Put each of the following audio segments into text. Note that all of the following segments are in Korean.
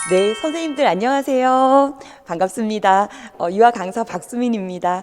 네, 선생님들 안녕하세요. 반갑습니다. 유아 강사 박수민입니다.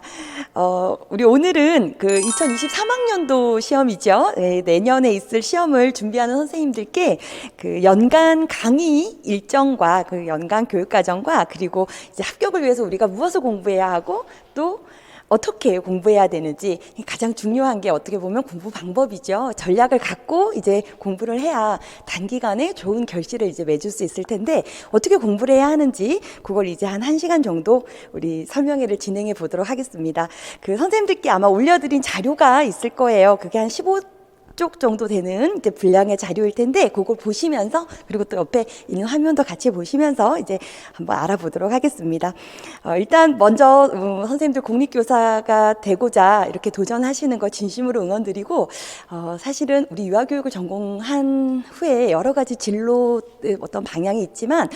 우리 오늘은 그 2023학년도 시험이죠. 네, 내년에 있을 시험을 준비하는 선생님들께 그 연간 강의 일정과 그 연간 교육과정과 그리고 이제 합격을 위해서 우리가 무엇을 공부해야 하고 또 어떻게 공부해야 되는지 가장 중요한 게 어떻게 보면 공부 방법이죠. 전략을 갖고 이제 공부를 해야 단기간에 좋은 결실을 이제 맺을 수 있을 텐데 어떻게 공부를 해야 하는지 그걸 이제 한 1시간 정도 우리 설명회를 진행해 보도록 하겠습니다. 그 선생님들께 아마 올려드린 자료가 있을 거예요. 그게 한 15쪽 정도 되는 이제 분량의 자료일 텐데 그걸 보시면서 그리고 또 옆에 있는 화면도 같이 보시면서 이제 한번 알아보도록 하겠습니다. 일단 먼저 선생님들 공립교사가 되고자 이렇게 도전하시는 거 진심으로 응원드리고 사실은 우리 유아교육을 전공한 후에 여러 가지 진로 어떤 방향이 있지만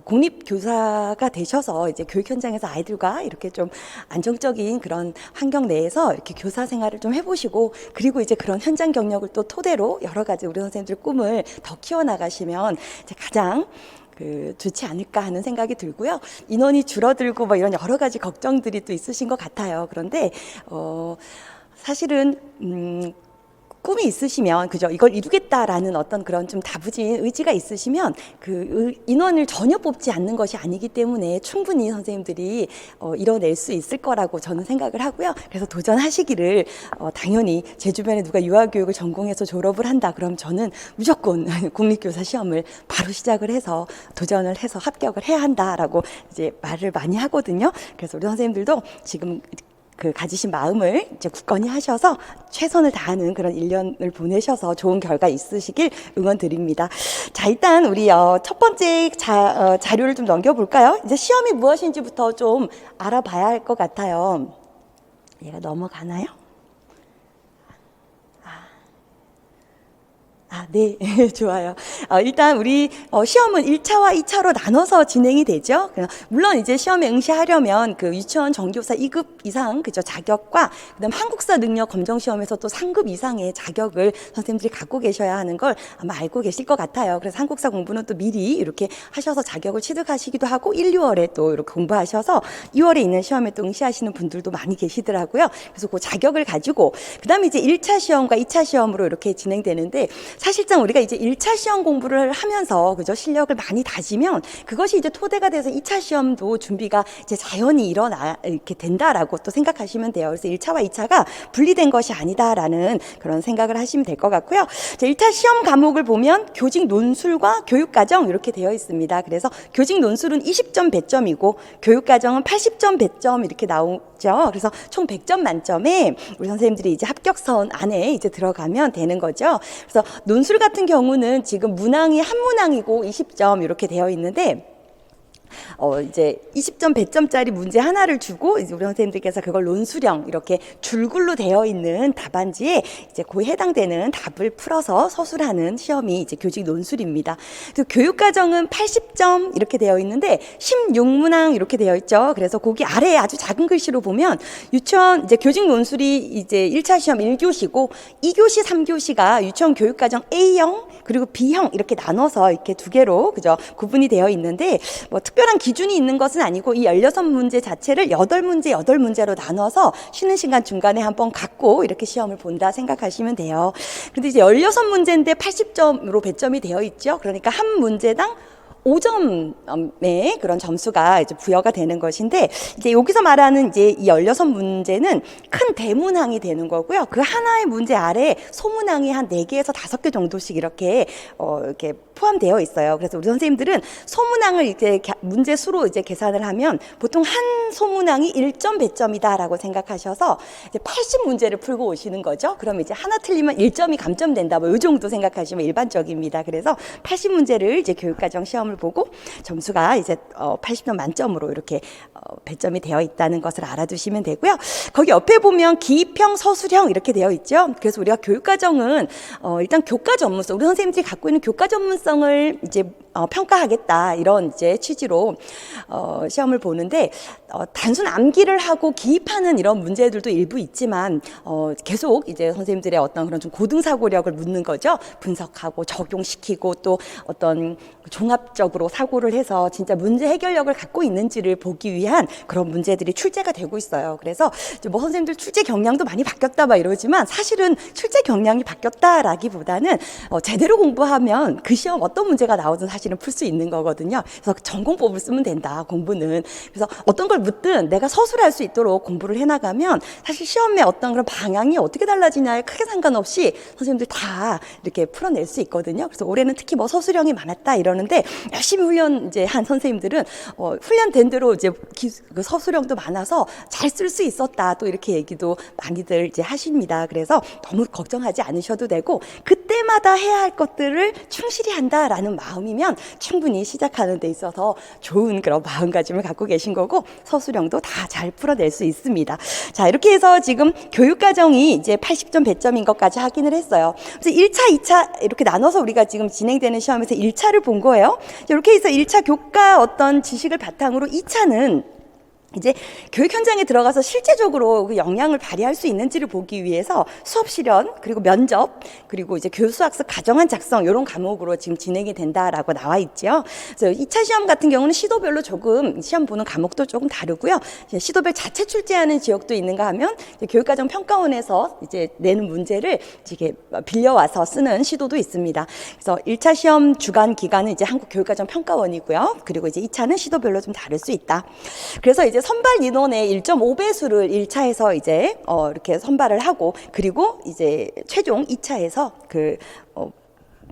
공립교사가 되셔서 이제 교육 현장에서 아이들과 이렇게 좀 안정적인 그런 환경 내에서 이렇게 교사 생활을 좀 해보시고 그리고 이제 그런 현장 경력을 또 토대로 여러 가지 우리 선생님들 꿈을 더 키워나가시면 이제 가장 좋지 않을까 하는 생각이 들고요. 인원이 줄어들고 뭐 이런 여러 가지 걱정들이 또 있으신 것 같아요. 그런데 사실은 꿈이 있으시면 그죠? 이걸 이루겠다라는 어떤 그런 좀 다부진 의지가 있으시면 그 인원을 전혀 뽑지 않는 것이 아니기 때문에 충분히 선생님들이 이뤄낼 수 있을 거라고 저는 생각을 하고요. 그래서 도전하시기를 당연히 제 주변에 누가 유아교육을 전공해서 졸업을 한다 그럼 저는 무조건 공립교사 시험을 바로 시작을 해서 도전을 해서 합격을 해야 한다라고 이제 말을 많이 하거든요. 그래서 우리 선생님들도 지금 가지신 마음을 이제 굳건히 하셔서 최선을 다하는 그런 1년을 보내셔서 좋은 결과 있으시길 응원드립니다. 자, 일단 우리 첫 번째 자료를 좀 넘겨볼까요? 이제 시험이 무엇인지부터 좀 알아봐야 할 것 같아요. 얘가 넘어가나요? 네. 좋아요. 일단 우리 시험은 1차와 2차로 나눠서 진행이 되죠. 물론 이제 시험에 응시하려면 그 유치원 정교사 2급 이상 그죠 자격과 그다음 한국사 능력 검정 시험에서 또 3급 이상의 자격을 선생님들이 갖고 계셔야 하는 걸 아마 알고 계실 것 같아요. 그래서 한국사 공부는 또 미리 이렇게 하셔서 자격을 취득하시기도 하고 1, 2월에 또 이렇게 공부하셔서 2월에 있는 시험에 또 응시하시는 분들도 많이 계시더라고요. 그래서 그 자격을 가지고 그다음에 이제 1차 시험과 2차 시험으로 이렇게 진행되는데 사실상 우리가 이제 1차 시험 공부를 하면서 그죠 실력을 많이 다지면 그것이 이제 토대가 돼서 2차 시험도 준비가 이제 자연히 이렇게 된다라고 또 생각하시면 돼요. 그래서 1차와 2차가 분리된 것이 아니다라는 그런 생각을 하시면 될 것 같고요. 자, 1차 시험 과목을 보면 교직 논술과 교육과정 이렇게 되어 있습니다. 그래서 교직 논술은 20점 배점이고 교육과정은 80점 배점 이렇게 나오죠. 그래서 총 100점 만점에 우리 선생님들이 이제 합격선 안에 이제 들어가면 되는 거죠. 그래서 논술 같은 경우는 지금 문항이 한 문항이고 20점 이렇게 되어 있는데 이제 20점 100점짜리 문제 하나를 주고 이제 우리 선생님들께서 그걸 논술형 이렇게 줄글로 되어 있는 답안지에 이제 그 해당되는 답을 풀어서 서술하는 시험이 이제 교직 논술입니다. 그래서 교육과정은 80점 이렇게 되어 있는데 16문항 이렇게 되어 있죠. 그래서 거기 아래에 아주 작은 글씨로 보면 유치원 이제 교직 논술이 이제 1차 시험 1교시고 2교시 3교시가 유치원 교육과정 A형 그리고 B형 이렇게 나눠서 이렇게 두 개로 그죠 구분이 되어 있는데 뭐 특별한 기준이 있는 것은 아니고 이 16문제 자체를 8문제 8문제로 나눠서 쉬는 시간 중간에 한번 갖고 이렇게 시험을 본다 생각하시면 돼요. 근데 이제 16문제인데 80점으로 배점이 되어 있죠. 그러니까 한 문제당 5점의 그런 점수가 이제 부여가 되는 것인데, 이제 여기서 말하는 이제 이 16문제는 큰 대문항이 되는 거고요. 그 하나의 문제 아래에 소문항이 한 4개에서 5개 정도씩 이렇게 포함되어 있어요. 그래서 우리 선생님들은 소문항을 이제 문제 수로 이제 계산을 하면 보통 한 소문항이 1점 배점이다라고 생각하셔서 이제 80문제를 풀고 오시는 거죠. 그럼 이제 하나 틀리면 1점이 감점된다. 뭐 이 정도 생각하시면 일반적입니다. 그래서 80문제를 이제 교육과정 시험을 보고 점수가 이제 80점 만점으로 이렇게 배점이 되어 있다는 것을 알아두시면 되고요. 거기 옆에 보면 기입형, 서술형 이렇게 되어 있죠. 그래서 우리가 교육과정은 일단 교과 전문성, 우리 선생님들이 갖고 있는 교과 전문성을 이제 평가하겠다 이런 이제 취지로 시험을 보는데 단순 암기를 하고 기입하는 이런 문제들도 일부 있지만 계속 이제 선생님들의 어떤 그런 좀 고등사고력을 묻는 거죠. 분석하고 적용시키고 또 어떤 종합적으로 사고를 해서 진짜 문제 해결력을 갖고 있는지를 보기 위한 그런 문제들이 출제가 되고 있어요. 그래서 뭐 선생님들 출제 경향도 많이 바뀌었다 막 이러지만 사실은 출제 경향이 바뀌었다라기보다는 제대로 공부하면 그 시험 어떤 문제가 나오든 사실은 풀 수 있는 거거든요. 그래서 전공법을 쓰면 된다, 공부는. 그래서 어떤 걸 묻든 내가 서술할 수 있도록 공부를 해나가면 사실 시험의 어떤 그런 방향이 어떻게 달라지냐에 크게 상관없이 선생님들 다 이렇게 풀어낼 수 있거든요. 그래서 올해는 특히 뭐 서술형이 많았다 이러는데 열심히 훈련 이제 한 선생님들은 훈련된 대로 이제 그 서술형도 많아서 잘 쓸 수 있었다 또 이렇게 얘기도 많이들 이제 하십니다. 그래서 너무 걱정하지 않으셔도 되고 그때마다 해야 할 것들을 충실히 한다라는 마음이면 충분히 시작하는 데 있어서 좋은 그런 마음가짐을 갖고 계신 거고 서술형도 다 잘 풀어낼 수 있습니다. 자, 이렇게 해서 지금 교육과정이 이제 80점 배점인 것까지 확인을 했어요. 그래서 1차, 2차 이렇게 나눠서 우리가 지금 진행되는 시험에서 1차를 본 거예요. 이렇게 해서 1차 교과 어떤 지식을 바탕으로 2차는 이제 교육 현장에 들어가서 실제적으로 그 역량을 발휘할 수 있는지를 보기 위해서 수업 실현 그리고 면접 그리고 이제 교수학습 가정안 작성 이런 과목으로 지금 진행이 된다라고 나와 있죠. 그래서 2차 시험 같은 경우는 시도별로 조금 시험 보는 과목도 조금 다르고요. 시도별 자체 출제하는 지역도 있는가 하면 교육과정 평가원에서 이제 내는 문제를 이렇게 빌려와서 쓰는 시도도 있습니다. 그래서 1차 시험 주간 기간은 이제 한국교육과정 평가원이고요. 그리고 이제 2차는 시도별로 좀 다를 수 있다. 그래서 이제 선발 인원의 1.5배수를 1차에서 이제 이렇게 선발을 하고 그리고 이제 최종 2차에서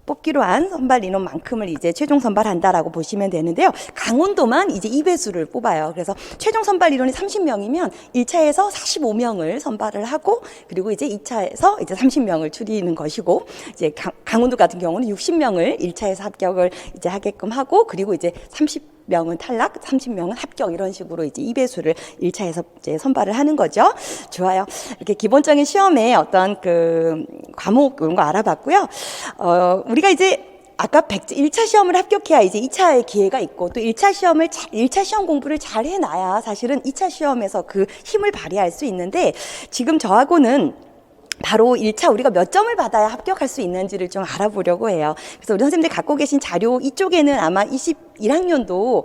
뽑기로 한 선발 인원만큼을 이제 최종 선발한다라고 보시면 되는데요. 강원도만 이제 2배수를 뽑아요. 그래서 최종 선발 인원이 30명이면 1차에서 45명을 선발을 하고 그리고 이제 2차에서 이제 30명을 추리는 것이고 이제 강원도 같은 경우는 60명을 1차에서 합격을 이제 하게끔 하고 그리고 이제 30명은 탈락, 30명은 합격 이런 식으로 이제 2배수를 1차에서 이제 선발을 하는 거죠. 좋아요. 이렇게 기본적인 시험에 어떤 그 과목 이런 거 알아봤고요. 우리가 이제 아까 1차 시험을 합격해야 이제 2차의 기회가 있고 또 1차 시험 공부를 잘 해놔야 사실은 2차 시험에서 그 힘을 발휘할 수 있는데 지금 저하고는 바로 1차 우리가 몇 점을 받아야 합격할 수 있는지를 좀 알아보려고 해요. 그래서 우리 선생님들 갖고 계신 자료 이쪽에는 아마 21학년도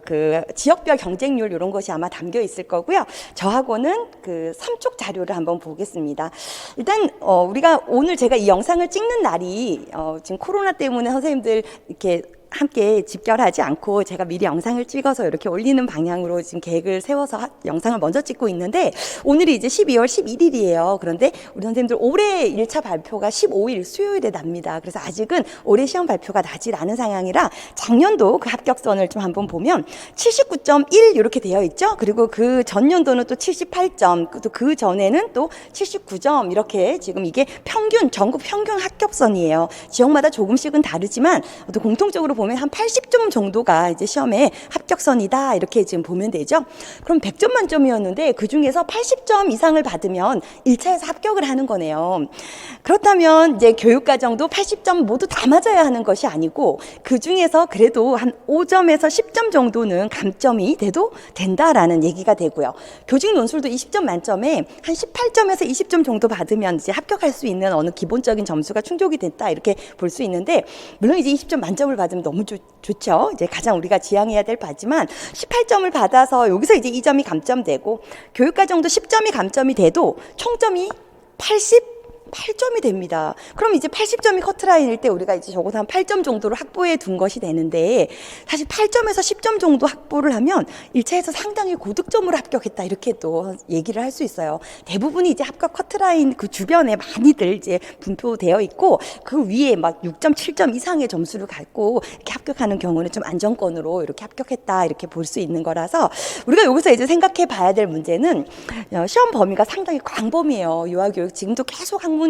그 지역별 경쟁률 이런 것이 아마 담겨 있을 거고요. 저하고는 그 3쪽 자료를 한번 보겠습니다. 일단 우리가 오늘 제가 이 영상을 찍는 날이 지금 코로나 때문에 선생님들 이렇게 함께 집결하지 않고 제가 미리 영상을 찍어서 이렇게 올리는 방향으로 지금 계획을 세워서 영상을 먼저 찍고 있는데 오늘이 이제 12월 11일이에요. 그런데 우리 선생님들 올해 1차 발표가 15일 수요일에 납니다. 그래서 아직은 올해 시험 발표가 나질 않은 상황이라 작년도 그 합격선을 좀 한번 보면 79.1 이렇게 되어 있죠. 그리고 그 전년도는 또 78점, 또 그 전에는 또 79점 이렇게 지금 이게 평균, 전국 평균 합격선이에요. 지역마다 조금씩은 다르지만 또 공통적으로 보면 한 80점 정도가 이제 시험에 합격선이다 이렇게 지금 보면 되죠. 그럼 100점 만점이었는데 그 중에서 80점 이상을 받으면 1차에서 합격을 하는 거네요. 그렇다면 이제 교육과정도 80점 모두 다 맞아야 하는 것이 아니고 그 중에서 그래도 한 5점에서 10점 정도는 감점이 돼도 된다라는 얘기가 되고요. 교직 논술도 20점 만점에 한 18점에서 20점 정도 받으면 이제 합격할 수 있는 어느 기본적인 점수가 충족이 됐다 이렇게 볼 수 있는데 물론 이제 20점 만점을 받으면 너무 좋죠. 이제 가장 우리가 지향해야 될 바지만 18점을 받아서 여기서 이제 2점이 감점되고 교육과정도 10점이 감점이 돼도 총점이 8점이 됩니다. 그럼 이제 80점이 커트라인일 때 우리가 이제 적어도 한 8점 정도를 확보해 둔 것이 되는데 사실 8점에서 10점 정도 확보를 하면 1차에서 상당히 고득점으로 합격했다 이렇게 또 얘기를 할 수 있어요. 대부분이 이제 합격 커트라인 그 주변에 많이들 이제 분포되어 있고 그 위에 막 6점, 7점 이상의 점수를 갖고 이렇게 합격하는 경우는 좀 안정권으로 이렇게 합격했다 이렇게 볼 수 있는 거라서 우리가 여기서 이제 생각해 봐야 될 문제는 시험 범위가 상당히 광범위해요. 유아교육 지금도 계속 학문이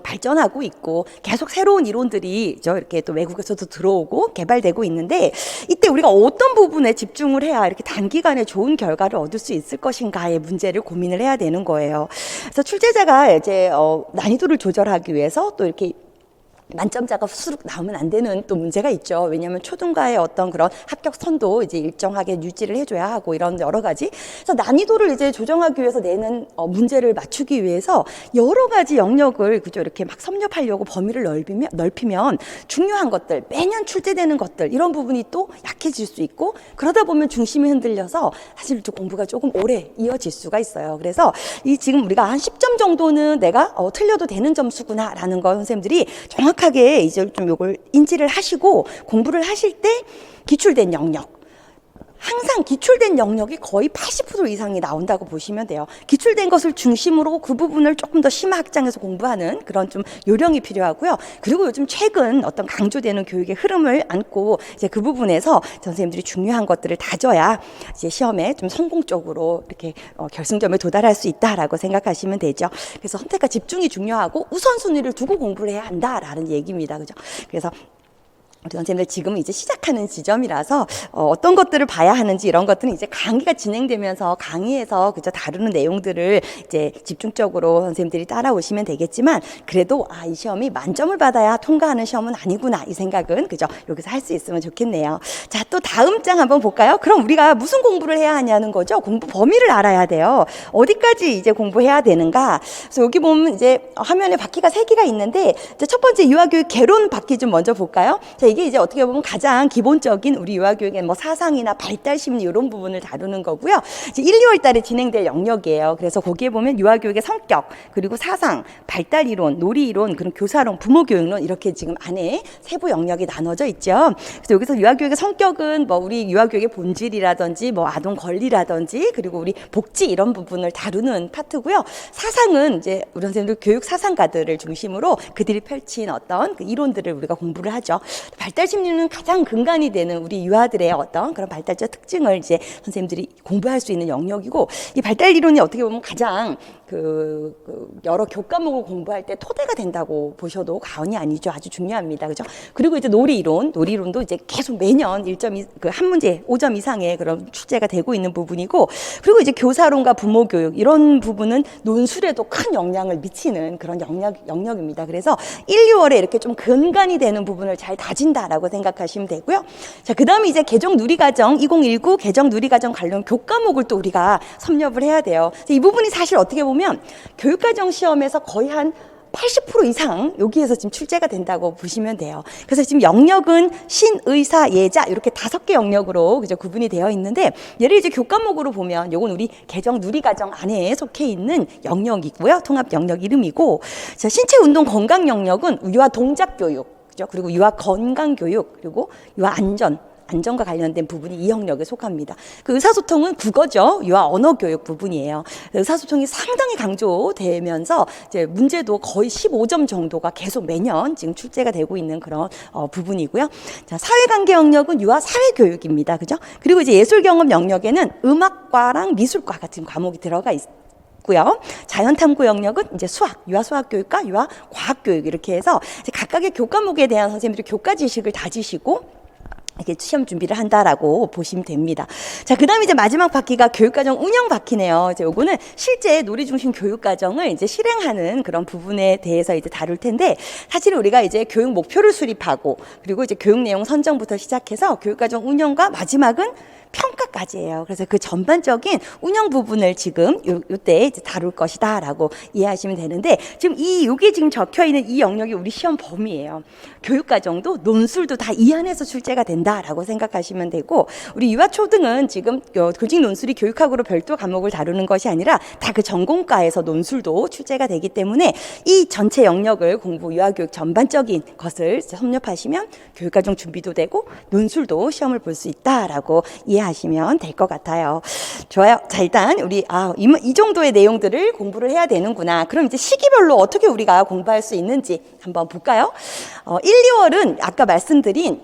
발전하고 있고 계속 새로운 이론들이 이렇게 또 외국에서도 들어오고 개발되고 있는데 이때 우리가 어떤 부분에 집중을 해야 이렇게 단기간에 좋은 결과를 얻을 수 있을 것인가의 문제를 고민을 해야 되는 거예요. 그래서 출제자가 이제 난이도를 조절하기 위해서 또 이렇게 만점자가 수록 나오면 안 되는 또 문제가 있죠. 왜냐하면 초등과의 어떤 그런 합격 선도 이제 일정하게 유지를 해줘야 하고 이런 여러 가지. 그래서 난이도를 이제 조정하기 위해서 내는 문제를 맞추기 위해서 여러 가지 영역을 그죠 이렇게 막 섭렵하려고 범위를 넓히면 중요한 것들 매년 출제되는 것들 이런 부분이 또 약해질 수 있고 그러다 보면 중심이 흔들려서 사실 좀 공부가 조금 오래 이어질 수가 있어요. 그래서 이 지금 우리가 한 10점 정도는 내가 틀려도 되는 점수구나라는 거 선생님들이 정확하게 이제 좀 요걸 인지를 하시고 공부를 하실 때 기출된 영역 항상 기출된 영역이 거의 80% 이상이 나온다고 보시면 돼요. 기출된 것을 중심으로 그 부분을 조금 더 심화 확장해서 공부하는 그런 좀 요령이 필요하고요. 그리고 요즘 최근 어떤 강조되는 교육의 흐름을 안고 이제 그 부분에서 선생님들이 중요한 것들을 다져야 이제 시험에 좀 성공적으로 이렇게 결승점에 도달할 수 있다라고 생각하시면 되죠. 그래서 선택과 집중이 중요하고 우선순위를 두고 공부를 해야 한다라는 얘기입니다. 그죠? 그래서 우리 선생님들 지금 이제 시작하는 지점이라서 어떤 것들을 봐야 하는지 이런 것들은 이제 강의가 진행되면서 강의에서 그저 다루는 내용들을 이제 집중적으로 선생님들이 따라오시면 되겠지만 그래도 이 시험이 만점을 받아야 통과하는 시험은 아니구나 이 생각은 그죠 여기서 할 수 있으면 좋겠네요. 자, 또 다음 장 한번 볼까요? 그럼 우리가 무슨 공부를 해야 하냐는 거죠. 공부 범위를 알아야 돼요. 어디까지 이제 공부해야 되는가? 그래서 여기 보면 이제 화면에 바퀴가 3개가 있는데 이제 첫 번째 유아교육 개론 바퀴 좀 먼저 볼까요? 자, 이게 이제 어떻게 보면 가장 기본적인 우리 유아교육의 뭐 사상이나 발달 심리 이런 부분을 다루는 거고요. 이제 1, 2월 달에 진행될 영역이에요. 그래서 거기에 보면 유아교육의 성격, 그리고 사상, 발달 이론, 놀이 이론, 그리고 교사론, 부모 교육론 이렇게 지금 안에 세부 영역이 나눠져 있죠. 그래서 여기서 유아교육의 성격은 뭐 우리 유아교육의 본질이라든지 뭐 아동 권리라든지 그리고 우리 복지 이런 부분을 다루는 파트고요. 사상은 이제 우리 선생님들 교육 사상가들을 중심으로 그들이 펼친 어떤 그 이론들을 우리가 공부를 하죠. 발달 심리는 가장 근간이 되는 우리 유아들의 어떤 그런 발달적 특징을 이제 선생님들이 공부할 수 있는 영역이고 이 발달 이론이 어떻게 보면 가장 여러 교과목을 공부할 때 토대가 된다고 보셔도 과언이 아니죠. 아주 중요합니다. 그죠? 그리고 이제 놀이 이론도 이제 계속 매년 1.2, 한 문제 5점 이상의 그런 출제가 되고 있는 부분이고 그리고 이제 교사론과 부모 교육 이런 부분은 논술에도 큰 영향을 미치는 그런 영역입니다. 그래서 1, 2월에 이렇게 좀 근간이 되는 부분을 잘 다진다라고 생각하시면 되고요. 자, 그다음에 이제 개정 누리과정 2019 개정 누리과정 관련 교과목을 또 우리가 섭렵을 해야 돼요. 이 부분이 사실 어떻게 보면 교육과정 시험에서 거의 한 80% 이상 여기에서 지금 출제가 된다고 보시면 돼요. 그래서 지금 영역은 신, 의사, 예자 이렇게 5개 영역으로 그죠 구분이 되어 있는데 얘를 이제 교과목으로 보면 요건 우리 개정 누리과정 안에 속해 있는 영역이고요. 통합 영역 이름이고 자, 신체 운동 건강 영역은 유아 동작 교육 그죠? 그리고 유아 건강 교육 그리고 유아 안전과 관련된 부분이 이 영역에 속합니다. 그 의사소통은 국어죠. 유아 언어 교육 부분이에요. 의사소통이 상당히 강조되면서 이제 문제도 거의 15점 정도가 계속 매년 지금 출제가 되고 있는 그런 부분이고요. 자, 사회관계 영역은 유아 사회교육입니다. 그죠? 그리고 이제 예술경험 영역에는 음악과랑 미술과 같은 과목이 들어가 있고요. 자연탐구 영역은 이제 수학, 유아 수학교육과 유아 과학교육 이렇게 해서 이제 각각의 교과목에 대한 선생님들이 교과 지식을 다지시고 이렇게 시험 준비를 한다라고 보시면 됩니다. 자, 그 다음에 이제 마지막 바퀴가 교육과정 운영 바퀴네요. 이제 요거는 실제 놀이 중심 교육과정을 이제 실행하는 그런 부분에 대해서 이제 다룰 텐데, 사실 우리가 이제 교육 목표를 수립하고, 그리고 이제 교육 내용 선정부터 시작해서 교육과정 운영과 마지막은 평가까지예요. 그래서 그 전반적인 운영 부분을 지금 요때 이제 다룰 것이다라고 이해하시면 되는데, 지금 요게 지금 적혀 있는 이 영역이 우리 시험 범위예요. 교육과정도 논술도 다 이 안에서 출제가 된다라고 생각하시면 되고, 우리 유아초등은 지금 교직 논술이 교육학으로 별도 과목을 다루는 것이 아니라 다 그 전공과에서 논술도 출제가 되기 때문에 이 전체 영역을 유아교육 전반적인 것을 섭렵하시면 교육과정 준비도 되고 논술도 시험을 볼 수 있다라고 이해하시면 될 것 같아요. 좋아요. 자, 일단 우리 이 정도의 내용들을 공부를 해야 되는구나. 그럼 이제 시기별로 어떻게 우리가 공부할 수 있는지 한번 볼까요? 1, 2월은 아까 말씀드린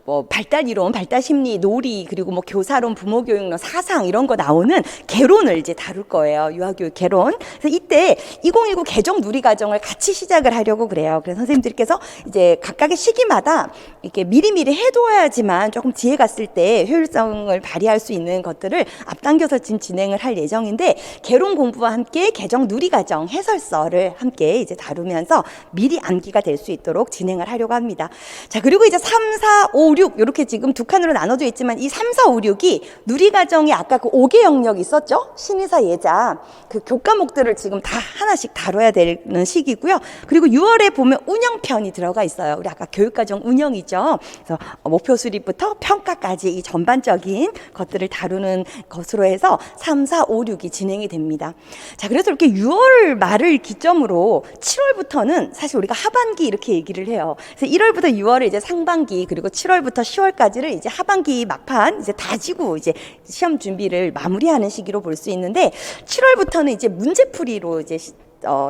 뭐 발달 이론, 발달 심리, 놀이, 그리고 뭐 교사론, 부모 교육론, 사상 이런 거 나오는 개론을 이제 다룰 거예요. 유아교육 개론. 그래서 이때 2019 개정 누리과정을 같이 시작을 하려고 그래요. 그래서 선생님들께서 이제 각각의 시기마다 이렇게 미리미리 해둬야지만 조금 뒤에 갔을 때 효율성을 발휘할 수 있는 것들을 앞당겨서 지금 진행을 할 예정인데, 개론 공부와 함께 개정 누리과정 해설서를 함께 이제 다루면서 미리 암기가 될 수 있도록 진행을 하려고 합니다. 자, 그리고 이제 3, 4, 5, 6 이렇게 지금 두 칸으로 나눠져 있지만, 이 3, 4, 5, 6이 누리과정이 아까 그 5개 영역 있었죠? 신의사, 예자, 그 교과목들을 지금 다 하나씩 다뤄야 되는 시기고요. 그리고 6월에 보면 운영편이 들어가 있어요. 우리 아까 교육과정 운영이죠. 그래서 목표 수립부터 평가까지 이 전반적인 것들을 다루는 것으로 해서 3, 4, 5, 6이 진행이 됩니다. 자, 그래서 이렇게 6월 말을 기점으로 7월부터는 사실 우리가 하반기 이렇게 얘기를 해요. 그래서 1월부터 6월에 이제 상반기, 그리고 7월부터 10월까지를 이제 하반기 막판 이제 다지고 이제 시험 준비를 마무리하는 시기로 볼 수 있는데, 7월부터는 이제 문제풀이로 이제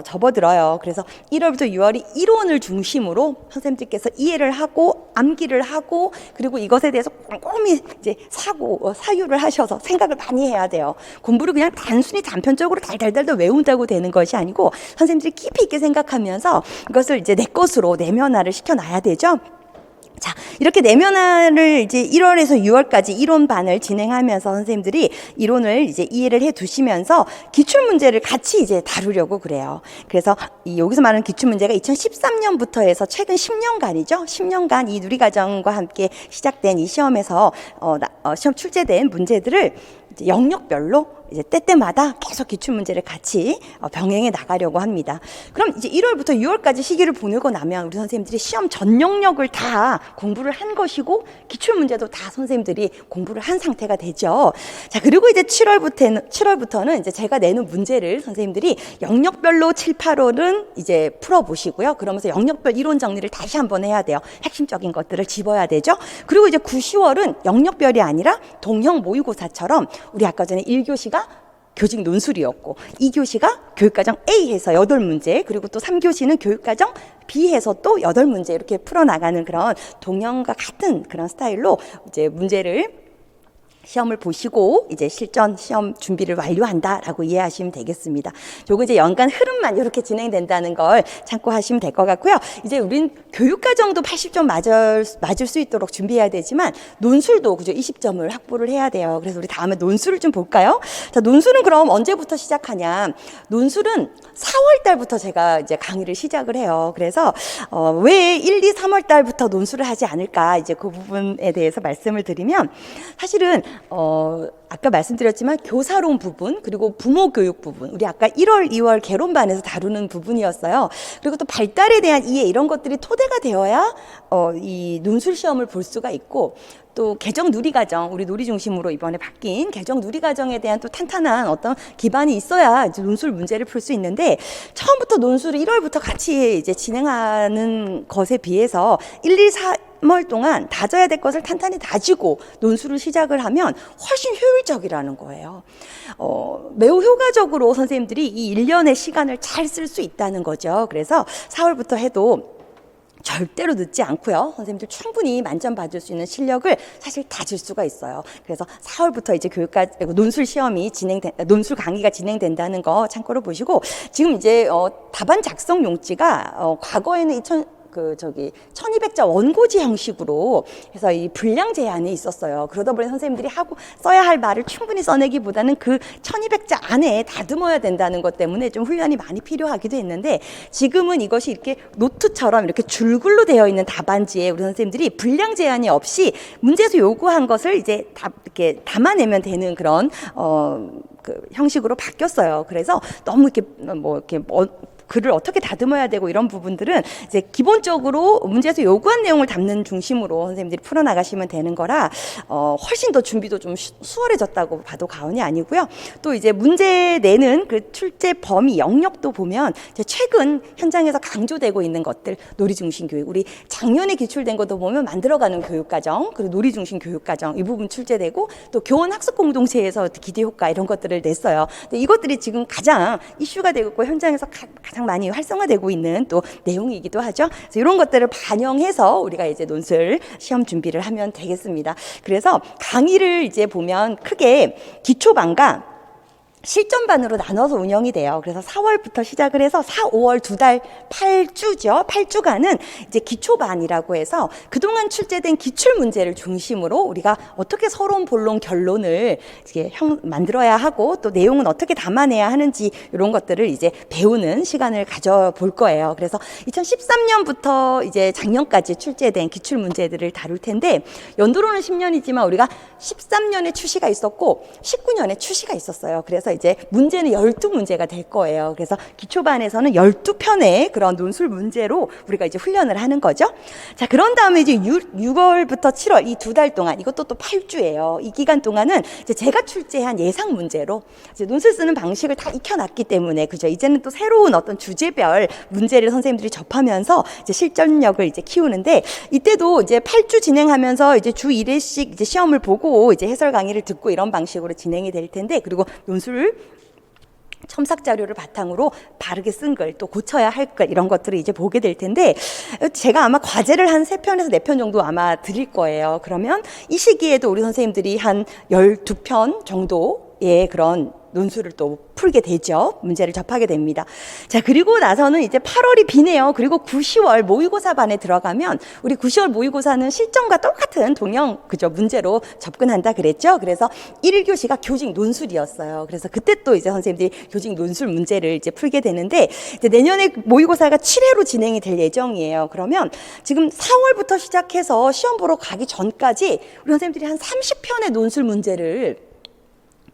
접어들어요. 그래서 1월부터 6월이 이론을 중심으로 선생님들께서 이해를 하고 암기를 하고, 그리고 이것에 대해서 꼼꼼히 이제 사유를 하셔서 생각을 많이 해야 돼요. 공부를 그냥 단순히 단편적으로 달달달 외운다고 되는 것이 아니고, 선생님들이 깊이 있게 생각하면서 이것을 이제 내 것으로 내면화를 시켜놔야 되죠. 자, 이렇게 내면화를 이제 1월에서 6월까지 이론반을 진행하면서 선생님들이 이론을 이제 이해를 해 두시면서 기출문제를 같이 이제 다루려고 그래요. 그래서 여기서 말하는 기출문제가 2013년부터 해서 최근 10년간이죠. 10년간 이 누리과정과 함께 시작된 이 시험에서 시험 출제된 문제들을 이제 영역별로 이제 때때마다 계속 기출문제를 같이 병행해 나가려고 합니다. 그럼 이제 1월부터 6월까지 시기를 보내고 나면 우리 선생님들이 시험 전 영역을 다 공부를 한 것이고, 기출문제도 다 선생님들이 공부를 한 상태가 되죠. 자, 그리고 이제 7월부터는 이제 제가 내는 문제를 선생님들이 영역별로 7, 8월은 이제 풀어보시고요. 그러면서 영역별 이론 정리를 다시 한번 해야 돼요. 핵심적인 것들을 집어야 되죠. 그리고 이제 9, 10월은 영역별이 아니라 동형 모의고사처럼 우리 아까 전에 1교시가 교직 논술이었고, 2교시가 교육과정 A해서 8문제, 그리고 또 3교시는 교육과정 B해서 또 8문제 이렇게 풀어나가는 그런 동형과 같은 그런 스타일로 이제 문제를 시험을 보시고 이제 실전 시험 준비를 완료한다라고 이해하시면 되겠습니다. 요거 이제 연간 흐름만 이렇게 진행된다는 걸 참고하시면 될 것 같고요. 이제 우린 교육과정도 80점 맞을 수 있도록 준비해야 되지만, 논술도 그죠 20점을 확보를 해야 돼요. 그래서 우리 다음에 논술을 좀 볼까요? 자, 논술은 그럼 언제부터 시작하냐? 논술은 4월 달부터 제가 이제 강의를 시작을 해요. 그래서 왜 1, 2, 3월 달부터 논술을 하지 않을까? 이제 그 부분에 대해서 말씀을 드리면, 사실은 아까 말씀드렸지만 교사론 부분, 그리고 부모 교육 부분, 우리 아까 1월, 2월 개론반에서 다루는 부분이었어요. 그리고 또 발달에 대한 이해, 이런 것들이 토대가 되어야 이 논술 시험을 볼 수가 있고, 또 개정 누리과정, 우리 놀이 중심으로 이번에 바뀐 개정 누리과정에 대한 또 탄탄한 어떤 기반이 있어야 이제 논술 문제를 풀 수 있는데, 처음부터 논술을 1월부터 같이 이제 진행하는 것에 비해서 1, 2, 3월 동안 다져야 될 것을 탄탄히 다지고 논술을 시작을 하면 훨씬 효율적이라는 거예요. 매우 효과적으로 선생님들이 이 1년의 시간을 잘 쓸 수 있다는 거죠. 그래서 4월부터 해도 절대로 늦지 않고요. 선생님들 충분히 만점 받을 수 있는 실력을 사실 다질 수가 있어요. 그래서 4월부터 이제 논술 시험이 논술 강의가 진행된다는 거 참고로 보시고, 지금 이제 답안 작성 용지가 과거에는 1200자 원고지 형식으로 해서 이 분량 제한이 있었어요. 그러다 보니 선생님들이 써야 할 말을 충분히 써내기보다는 그 1200자 안에 다듬어야 된다는 것 때문에 좀 훈련이 많이 필요하기도 했는데, 지금은 이것이 이렇게 노트처럼 이렇게 줄글로 되어 있는 답안지에 우리 선생님들이 분량 제한이 없이 문제에서 요구한 것을 이제 이렇게 담아내면 되는 그런 그 형식으로 바뀌었어요. 그래서 너무 이렇게 글을 어떻게 다듬어야 되고 이런 부분들은 이제 기본적으로 문제에서 요구한 내용을 담는 중심으로 선생님들이 풀어나가시면 되는 거라 훨씬 더 준비도 좀 수월해졌다고 봐도 과언이 아니고요. 또 이제 문제 내는 그 출제 범위 영역도 보면 이제 최근 현장에서 강조되고 있는 것들, 놀이 중심 교육, 우리 작년에 기출된 것도 보면 만들어가는 교육과정, 그리고 놀이 중심 교육과정 이 부분 출제되고, 또 교원 학습 공동체에서 기대 효과 이런 것들을 냈어요. 근데 이것들이 지금 가장 이슈가 되고 있고 현장에서 가장 가장 많이 활성화되고 있는 또 내용이기도 하죠. 그래서 이런 것들을 반영해서 우리가 이제 논술 시험 준비를 하면 되겠습니다. 그래서 강의를 이제 보면 크게 기초반과 실전반으로 나눠서 운영이 돼요. 그래서 4월부터 시작을 해서 4, 5월 2달 8주죠. 8주간은 이제 기초반이라고 해서 그동안 출제된 기출 문제를 중심으로 우리가 어떻게 서론, 본론, 결론을 이제 만들어야 하고 또 내용은 어떻게 담아내야 하는지 이런 것들을 이제 배우는 시간을 가져볼 거예요. 그래서 2013년부터 이제 작년까지 출제된 기출 문제들을 다룰 텐데 연도로는 10년이지만 우리가 13년에 출시가 있었고 19년에 출시가 있었어요. 그래서 이제 문제는 12문제가 될 거예요. 그래서 기초반에서는 12편의 그런 논술 문제로 우리가 이제 훈련을 하는 거죠. 자, 그런 다음에 이제 6월부터 7월 이 2달 동안 이것도 또 8주예요. 이 기간 동안은 이제 제가 출제한 예상 문제로 이제 논술 쓰는 방식을 다 익혀놨기 때문에 그죠. 이제는 또 새로운 어떤 주제별 문제를 선생님들이 접하면서 이제 실전력을 이제 키우는데 이때도 이제 8주 진행하면서 이제 주 1회씩 이제 시험을 보고 이제 해설 강의를 듣고 이런 방식으로 진행이 될 텐데 그리고 논술 첨삭 자료를 바탕으로 바르게 쓴 글, 또 고쳐야 할 글 이런 것들을 이제 보게 될 텐데 제가 아마 과제를 한 3편에서 4편 정도 아마 드릴 거예요. 그러면 이 시기에도 우리 선생님들이 한 12편 정도의 그런 논술을 또 풀게 되죠. 문제를 접하게 됩니다. 자, 그리고 나서는 이제 8월이 비네요. 그리고 9, 10월 모의고사 반에 들어가면 우리 9, 10월 모의고사는 실전과 똑같은 동형 그죠 문제로 접근한다 그랬죠. 그래서 1교시가 교직 논술이었어요. 그래서 그때 또 이제 선생님들이 교직 논술 문제를 이제 풀게 되는데 이제 내년에 모의고사가 7회로 진행이 될 예정이에요. 그러면 지금 4월부터 시작해서 시험 보러 가기 전까지 우리 선생님들이 한 30편의 논술 문제를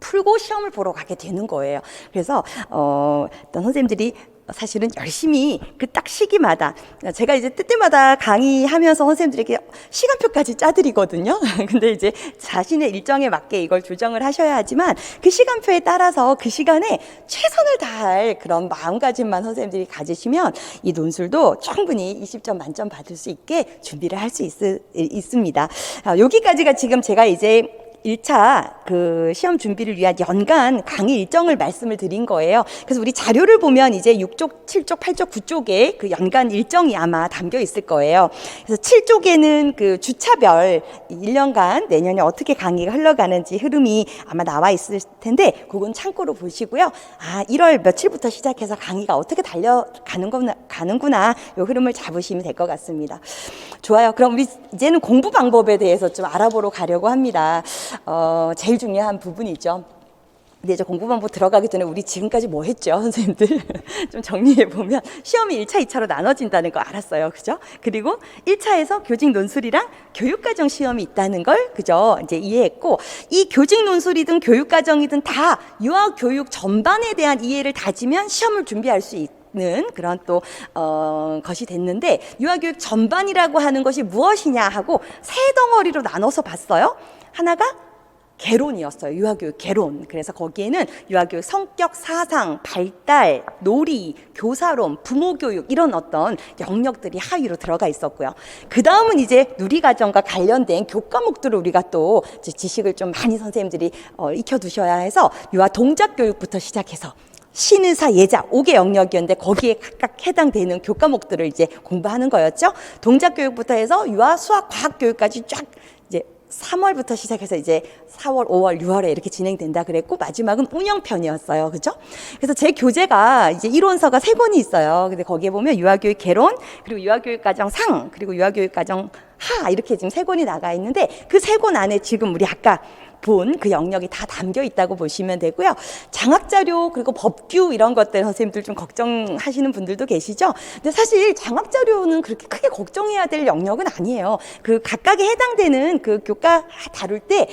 풀고 시험을 보러 가게 되는 거예요. 그래서 어떤 선생님들이 사실은 열심히 그 딱 시기마다 제가 이제 때때마다 강의하면서 선생님들에게 시간표까지 짜드리거든요. 근데 이제 자신의 일정에 맞게 이걸 조정을 하셔야 하지만 그 시간표에 따라서 그 시간에 최선을 다할 그런 마음가짐만 선생님들이 가지시면 이 논술도 충분히 20점 만점 받을 수 있게 준비를 할 수 있습니다. 여기까지가 지금 제가 이제 1차 그 시험 준비를 위한 연간 강의 일정을 말씀을 드린 거예요. 그래서 우리 자료를 보면 이제 6쪽, 7쪽, 8쪽, 9쪽에 그 연간 일정이 아마 담겨 있을 거예요. 그래서 7쪽에는 그 주차별 1년간 내년에 어떻게 강의가 흘러가는지 흐름이 아마 나와 있을 텐데 그건 참고로 보시고요. 아, 1월 며칠부터 시작해서 강의가 어떻게 가는구나 이 흐름을 잡으시면 될 것 같습니다. 좋아요. 그럼 우리 이제는 공부 방법에 대해서 좀 알아보러 가려고 합니다. 제일 중요한 부분이죠. 근데 이제 공부 방법 들어가기 전에 우리 지금까지 뭐 했죠, 선생님들? 좀 정리해 보면 시험이 1차, 2차로 나눠진다는 거 알았어요, 그죠? 그리고 1차에서 교직 논술이랑 교육과정 시험이 있다는 걸 그죠? 이제 이해했고 이 교직 논술이든 교육과정이든 다 유아교육 전반에 대한 이해를 다지면 시험을 준비할 수 있는 그런 또 것이 됐는데 유아교육 전반이라고 하는 것이 무엇이냐 하고 세 덩어리로 나눠서 봤어요. 하나가 개론이었어요. 유아교육 개론. 그래서 거기에는 유아교육 성격, 사상, 발달, 놀이, 교사론, 부모교육 이런 어떤 영역들이 하위로 들어가 있었고요. 그 다음은 이제 누리과정과 관련된 교과목들을 우리가 또 지식을 좀 많이 선생님들이 익혀두셔야 해서 유아 동작교육부터 시작해서 신의사, 예자 5개 영역이었는데 거기에 각각 해당되는 교과목들을 이제 공부하는 거였죠. 동작교육부터 해서 유아, 수학, 과학교육까지 쫙 이제 3월부터 시작해서 이제 4월, 5월, 6월에 이렇게 진행된다 그랬고 마지막은 운영편이었어요. 그죠? 그래서 제 교재가 이제 이론서가 3권이 있어요. 근데 거기에 보면 유아교육 개론, 그리고 유아교육 과정 상, 그리고 유아교육 과정 하 이렇게 지금 3권이 나가 있는데 그 3권 안에 지금 우리 아까 본 그 영역이 다 담겨 있다고 보시면 되고요. 장학자료 그리고 법규 이런 것들 선생님들 좀 걱정하시는 분들도 계시죠. 근데 사실 장학자료는 그렇게 크게 걱정해야 될 영역은 아니에요. 그 각각에 해당되는 그 교과 다룰 때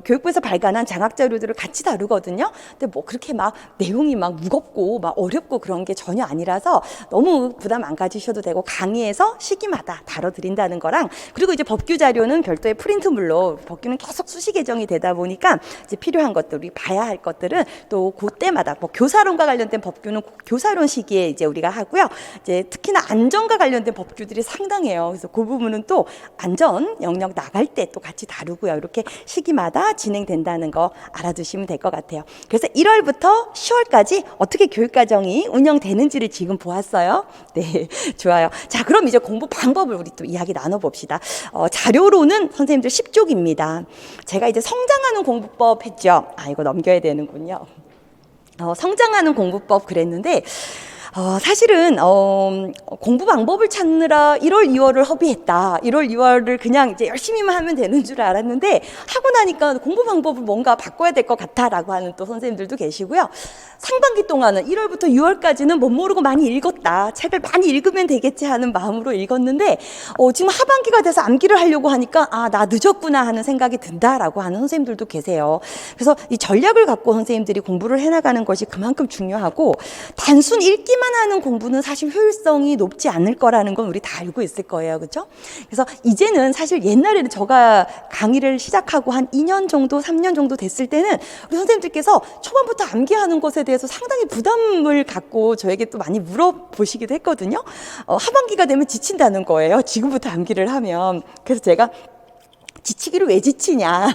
교육부에서 발간한 장학자료들을 같이 다루거든요. 근데 뭐 그렇게 막 내용이 막 무겁고 막 어렵고 그런 게 전혀 아니라서 너무 부담 안 가지셔도 되고 강의에서 시기마다 다뤄드린다는 거랑 그리고 이제 법규 자료는 별도의 프린트물로 법규는 계속 수시 개정이 되다 보니까 이제 필요한 것들, 우리 봐야 할 것들은 또 그때마다 뭐 교사론과 관련된 법규는 교사론 시기에 이제 우리가 하고요. 이제 특히나 안전과 관련된 법규들이 상당해요. 그래서 그 부분은 또 안전 영역 나갈 때 또 같이 다루고요. 이렇게 시기마다 진행된다는 거 알아두시면 될 것 같아요. 그래서 1월부터 10월까지 어떻게 교육과정이 운영되는지를 지금 보았어요. 네, 좋아요. 자, 그럼 이제 공부 방법을 우리 또 이야기 나눠봅시다. 자료로는 선생님들 10쪽입니다. 제가 이제 성장하는 공부법 했죠. 아, 이거 넘겨야 되는군요. 성장하는 공부법 그랬는데 사실은 공부 방법을 찾느라 1월, 2월을 허비했다. 1월, 2월을 그냥 이제 열심히만 하면 되는 줄 알았는데 하고 나니까 공부 방법을 뭔가 바꿔야 될 것 같다라고 하는 또 선생님들도 계시고요. 상반기 동안은 1월부터 6월까지는 못 모르고 많이 읽었다. 책을 많이 읽으면 되겠지 하는 마음으로 읽었는데 지금 하반기가 돼서 암기를 하려고 하니까 나 늦었구나 하는 생각이 든다라고 하는 선생님들도 계세요. 그래서 이 전략을 갖고 선생님들이 공부를 해나가는 것이 그만큼 중요하고 단순 읽기만 하는 공부는 사실 효율성이 높지 않을 거라는 건 우리 다 알고 있을 거예요. 그렇죠? 그래서 이제는 사실 옛날에는 제가 강의를 시작하고 한 2년 정도, 3년 정도 됐을 때는 우리 선생님들께서 초반부터 암기하는 것에 대해서 상당히 부담을 갖고 저에게 또 많이 물어보시기도 했거든요. 하반기가 되면 지친다는 거예요. 지금부터 암기를 하면. 그래서 제가 지치기를 왜 지치냐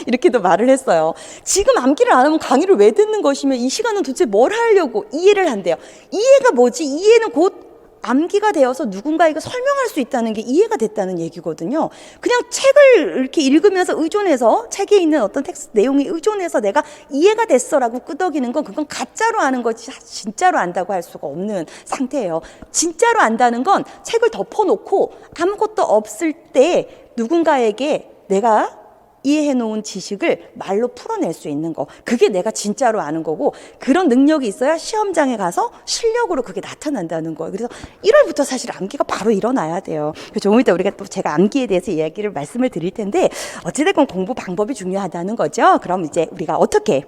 이렇게도 말을 했어요. 지금 암기를 안 하면 강의를 왜 듣는 것이며 이 시간은 도대체 뭘 하려고 이해를 한대요. 이해가 뭐지? 이해는 곧 암기가 되어서 누군가에게 설명할 수 있다는 게 이해가 됐다는 얘기거든요. 그냥 책을 이렇게 읽으면서 의존해서 책에 있는 어떤 텍스트 내용에 의존해서 내가 이해가 됐어라고 끄덕이는 건 그건 가짜로 아는 거지 진짜로 안다고 할 수가 없는 상태예요. 진짜로 안다는 건 책을 덮어놓고 아무것도 없을 때 누군가에게 내가 이해해 놓은 지식을 말로 풀어낼 수 있는 거, 그게 내가 진짜로 아는 거고, 그런 능력이 있어야 시험장에 가서 실력으로 그게 나타난다는 거예요. 그래서 1월부터 사실 암기가 바로 일어나야 돼요. 조금 이따 우리가 또 제가 암기에 대해서 이야기를 말씀을 드릴 텐데 어찌됐건 공부 방법이 중요하다는 거죠. 그럼 이제 우리가 어떻게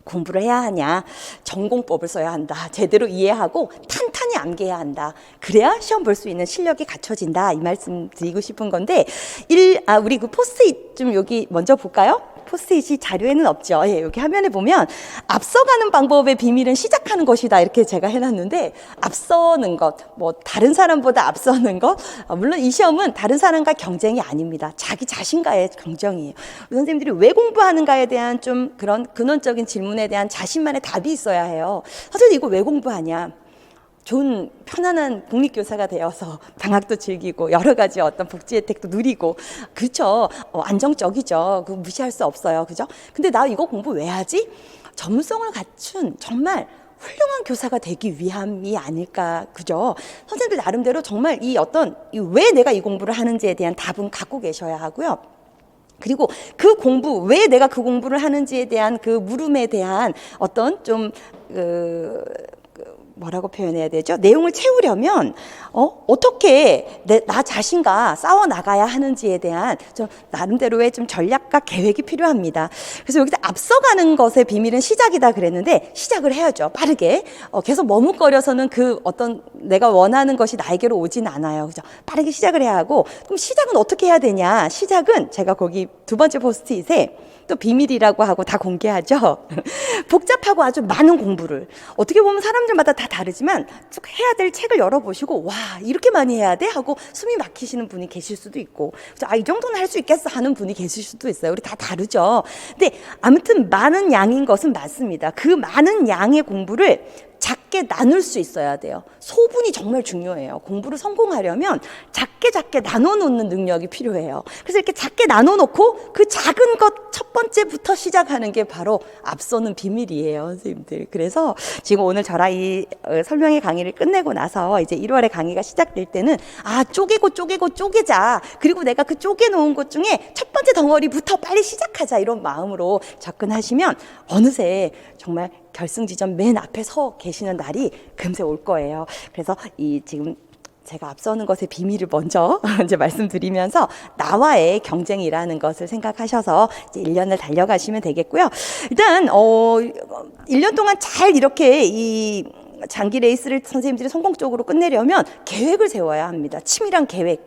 공부를 해야 하냐? 전공법을 써야 한다. 제대로 이해하고 탄탄히 암기해야 한다. 그래야 시험 볼 수 있는 실력이 갖춰진다. 이 말씀 드리고 싶은 건데, 우리 그 포스트잇 좀 여기 먼저 볼까요? 포스트잇이 자료에는 없죠. 예, 여기 화면에 보면 앞서가는 방법의 비밀은 시작하는 것이다. 이렇게 제가 해놨는데 앞서는 것, 뭐 다른 사람보다 앞서는 것, 물론 이 시험은 다른 사람과 경쟁이 아닙니다. 자기 자신과의 경쟁이에요. 선생님들이 왜 공부하는가에 대한 좀 그런 근원적인 질문에 대한 자신만의 답이 있어야 해요. 선생님 이거 왜 공부하냐? 좋은 편안한 공립교사가 되어서 방학도 즐기고 여러 가지 어떤 복지 혜택도 누리고, 그렇죠. 안정적이죠. 그거 무시할 수 없어요. 그죠? 근데 나 이거 공부 왜 하지? 전문성을 갖춘 정말 훌륭한 교사가 되기 위함이 아닐까. 그죠? 선생님들 나름대로 정말 왜 내가 이 공부를 하는지에 대한 답은 갖고 계셔야 하고요. 그리고 그 공부, 왜 내가 그 공부를 하는지에 대한 그 물음에 대한 어떤 좀 뭐라고 표현해야 되죠? 내용을 채우려면 어떻게 나 자신과 싸워 나가야 하는지에 대한 좀 나름대로의 좀 전략과 계획이 필요합니다. 그래서 여기서 앞서가는 것의 비밀은 시작이다 그랬는데 시작을 해야죠. 빠르게. 계속 머뭇거려서는 그 어떤 내가 원하는 것이 나에게로 오진 않아요. 그죠? 빠르게 시작을 해야 하고, 그럼 시작은 어떻게 해야 되냐? 시작은 제가 거기 두 번째 포스트잇에 또 비밀이라고 하고 다 공개하죠. 복잡하고 아주 많은 공부를, 어떻게 보면 사람들마다 다 다르지만 쭉 해야 될 책을 열어보시고 와 이렇게 많이 해야 돼? 하고 숨이 막히시는 분이 계실 수도 있고, 이 정도는 할 수 있겠어 하는 분이 계실 수도 있어요. 우리 다 다르죠. 근데 아무튼 많은 양인 것은 맞습니다. 그 많은 양의 공부를 작게 나눌 수 있어야 돼요. 소분이 정말 중요해요. 공부를 성공하려면 작게 나눠 놓는 능력이 필요해요. 그래서 이렇게 작게 나눠 놓고 그 작은 것 첫 번째부터 시작하는 게 바로 앞서는 비밀이에요, 선생님들. 그래서 지금 오늘 저랑 이 설명회 강의를 끝내고 나서 이제 1월에 강의가 시작될 때는 쪼개자. 그리고 내가 그 쪼개 놓은 것 중에 첫 번째 덩어리부터 빨리 시작하자, 이런 마음으로 접근하시면 어느새 정말 결승지점 맨 앞에 서 계시는 날이 금세 올 거예요. 그래서 지금 제가 앞서는 것의 비밀을 먼저 이제 말씀드리면서 나와의 경쟁이라는 것을 생각하셔서 이제 1년을 달려가시면 되겠고요. 일단 1년 동안 잘 이렇게 장기 레이스를 선생님들이 성공적으로 끝내려면 계획을 세워야 합니다. 치밀한 계획.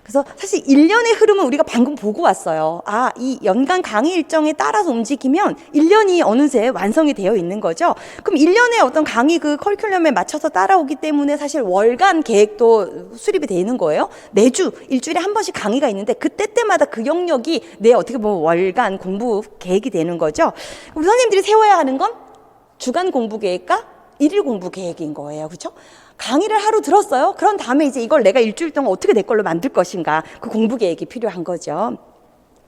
그래서 사실 1년의 흐름은 우리가 방금 보고 왔어요. 아, 이 연간 강의 일정에 따라서 움직이면 1년이 어느새 완성이 되어 있는 거죠. 그럼 1년의 어떤 강의 그 커리큘럼에 맞춰서 따라오기 때문에 사실 월간 계획도 수립이 되는 거예요. 매주 일주일에 한 번씩 강의가 있는데 그때때마다 그 영역이 내 어떻게 보면 월간 공부 계획이 되는 거죠. 우리 선생님들이 세워야 하는 건 주간 공부 계획과 일일 공부 계획인 거예요. 그렇죠? 강의를 하루 들었어요. 그런 다음에 이제 이걸 내가 일주일 동안 어떻게 내 걸로 만들 것인가. 그 공부 계획이 필요한 거죠.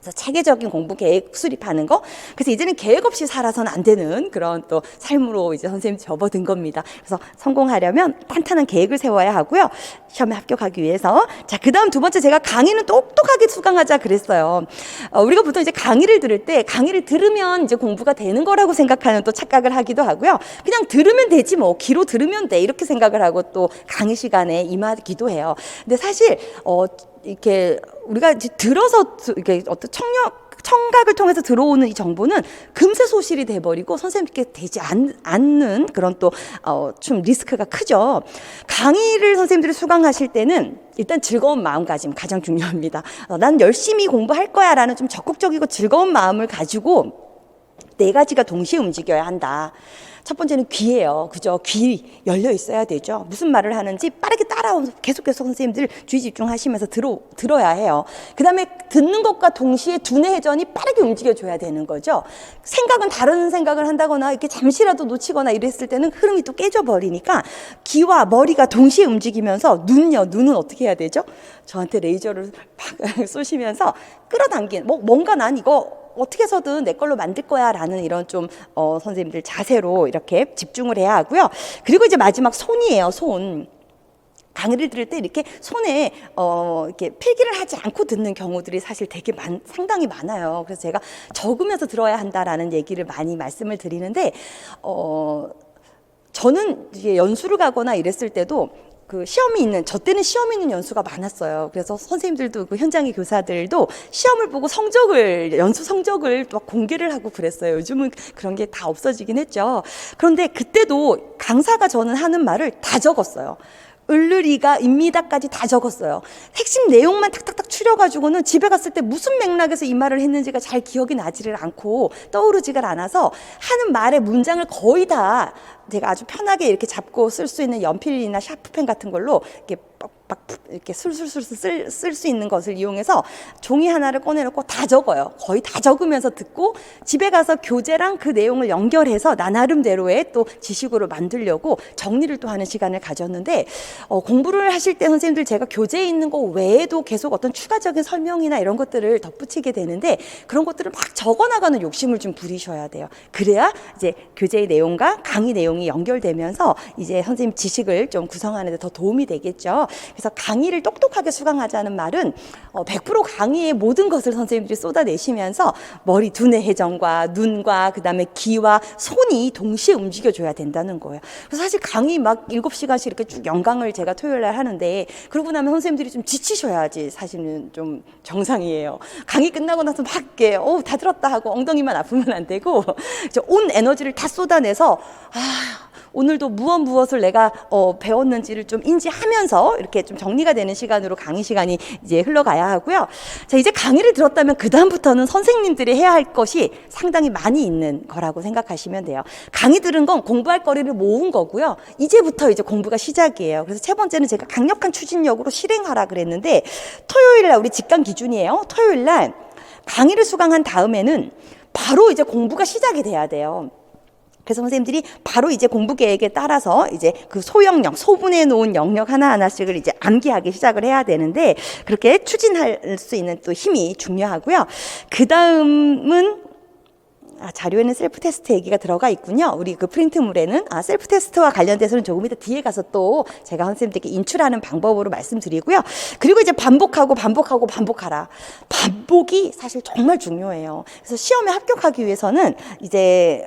그래서 체계적인 공부 계획 수립하는 거. 그래서 이제는 계획 없이 살아서는 안 되는 그런 또 삶으로 이제 선생님 접어든 겁니다. 그래서 성공하려면 탄탄한 계획을 세워야 하고요. 시험에 합격하기 위해서. 자, 그 다음 두 번째 제가 강의는 똑똑하게 수강하자 그랬어요. 우리가 보통 이제 강의를 들을 때 강의를 들으면 이제 공부가 되는 거라고 생각하는 또 착각을 하기도 하고요. 그냥 들으면 되지 뭐. 귀로 들으면 돼. 이렇게 생각을 하고 또 강의 시간에 임하기도 해요. 근데 사실, 이렇게 우리가 이제 들어서 이렇게 어떤 청각을 통해서 들어오는 이 정보는 금세 소실이 돼버리고 선생님께 되지 않는 그런 또 좀 리스크가 크죠. 강의를 선생님들이 수강하실 때는 일단 즐거운 마음가짐 가장 중요합니다. 난 열심히 공부할 거야라는 좀 적극적이고 즐거운 마음을 가지고 네 가지가 동시에 움직여야 한다. 첫 번째는 귀예요. 그죠? 귀 열려 있어야 되죠. 무슨 말을 하는지 빠르게 따라오면서 계속해서 선생님들 주의 집중하시면서 들어야 해요. 그 다음에 듣는 것과 동시에 두뇌 회전이 빠르게 움직여줘야 되는 거죠. 생각은 다른 생각을 한다거나 이렇게 잠시라도 놓치거나 이랬을 때는 흐름이 또 깨져버리니까 귀와 머리가 동시에 움직이면서 눈은 어떻게 해야 되죠? 저한테 레이저를 팍 쏘시면서 끌어당긴 뭔가 난 이거 어떻게 해서든 내 걸로 만들 거야 라는 이런 좀 선생님들 자세로 이렇게 집중을 해야 하고요. 그리고 이제 마지막 손이에요. 손. 강의를 들을 때 이렇게 손에 이렇게 필기를 하지 않고 듣는 경우들이 사실 되게 상당히 많아요. 그래서 제가 적으면서 들어야 한다라는 얘기를 많이 말씀을 드리는데 저는 이제 연수를 가거나 이랬을 때도 그 저 때는 시험이 있는 연수가 많았어요. 그래서 선생님들도 그 현장의 교사들도 시험을 보고 연수 성적을 막 공개를 하고 그랬어요. 요즘은 그런 게 다 없어지긴 했죠. 그런데 그때도 강사가 저는 하는 말을 다 적었어요. 을르리가 입니다까지 다 적었어요. 핵심 내용만 탁탁탁 추려가지고는 집에 갔을 때 무슨 맥락에서 이 말을 했는지가 잘 기억이 나지를 않고 떠오르지가 않아서 하는 말의 문장을 거의 다 제가 아주 편하게 이렇게 잡고 쓸 수 있는 연필이나 샤프펜 같은 걸로 이렇게 술술술 쓸 수 있는 것을 이용해서 종이 하나를 꺼내놓고 다 적어요. 거의 다 적으면서 듣고 집에 가서 교재랑 그 내용을 연결해서 나 나름대로의 또 지식으로 만들려고 정리를 또 하는 시간을 가졌는데 공부를 하실 때 선생님들 제가 교재에 있는 거 외에도 계속 어떤 추가적인 설명이나 이런 것들을 덧붙이게 되는데 그런 것들을 막 적어나가는 욕심을 좀 부리셔야 돼요. 그래야 이제 교재의 내용과 강의 내용이 연결되면서 이제 선생님 지식을 좀 구성하는 데 더 도움이 되겠죠. 그래서 강의를 똑똑하게 수강하자는 말은 100% 강의의 모든 것을 선생님들이 쏟아내시면서 머리 두뇌 회전과 눈과 그다음에 귀와 손이 동시에 움직여줘야 된다는 거예요. 그래서 사실 강의 막 7시간씩 이렇게 쭉 연강을 제가 토요일 날 하는데 그러고 나면 선생님들이 좀 지치셔야지 사실은 좀 정상이에요. 강의 끝나고 나서 막 이렇게 다 들었다 하고 엉덩이만 아프면 안 되고 온 에너지를 다 쏟아내서 오늘도 무엇을 내가 배웠는지를 좀 인지하면서 이렇게 좀 정리가 되는 시간으로 강의 시간이 이제 흘러가야 하고요. 자, 이제 강의를 들었다면 그 다음부터는 선생님들이 해야 할 것이 상당히 많이 있는 거라고 생각하시면 돼요. 강의 들은 건 공부할 거리를 모은 거고요. 이제부터 이제 공부가 시작이에요. 그래서 세 번째는 제가 강력한 추진력으로 실행하라 그랬는데 토요일 날 우리 직강 기준이에요. 토요일 날 강의를 수강한 다음에는 바로 이제 공부가 시작이 돼야 돼요. 그래서 선생님들이 바로 이제 공부 계획에 따라서 이제 그 소영역, 소분해 놓은 영역 하나하나씩을 이제 암기하기 시작을 해야 되는데 그렇게 추진할 수 있는 또 힘이 중요하고요. 그 다음은 자료에는 셀프 테스트 얘기가 들어가 있군요. 우리 그 프린트물에는 셀프 테스트와 관련돼서는 조금 이따 뒤에 가서 또 제가 선생님들께 인출하는 방법으로 말씀드리고요. 그리고 이제 반복하라. 반복이 사실 정말 중요해요. 그래서 시험에 합격하기 위해서는 이제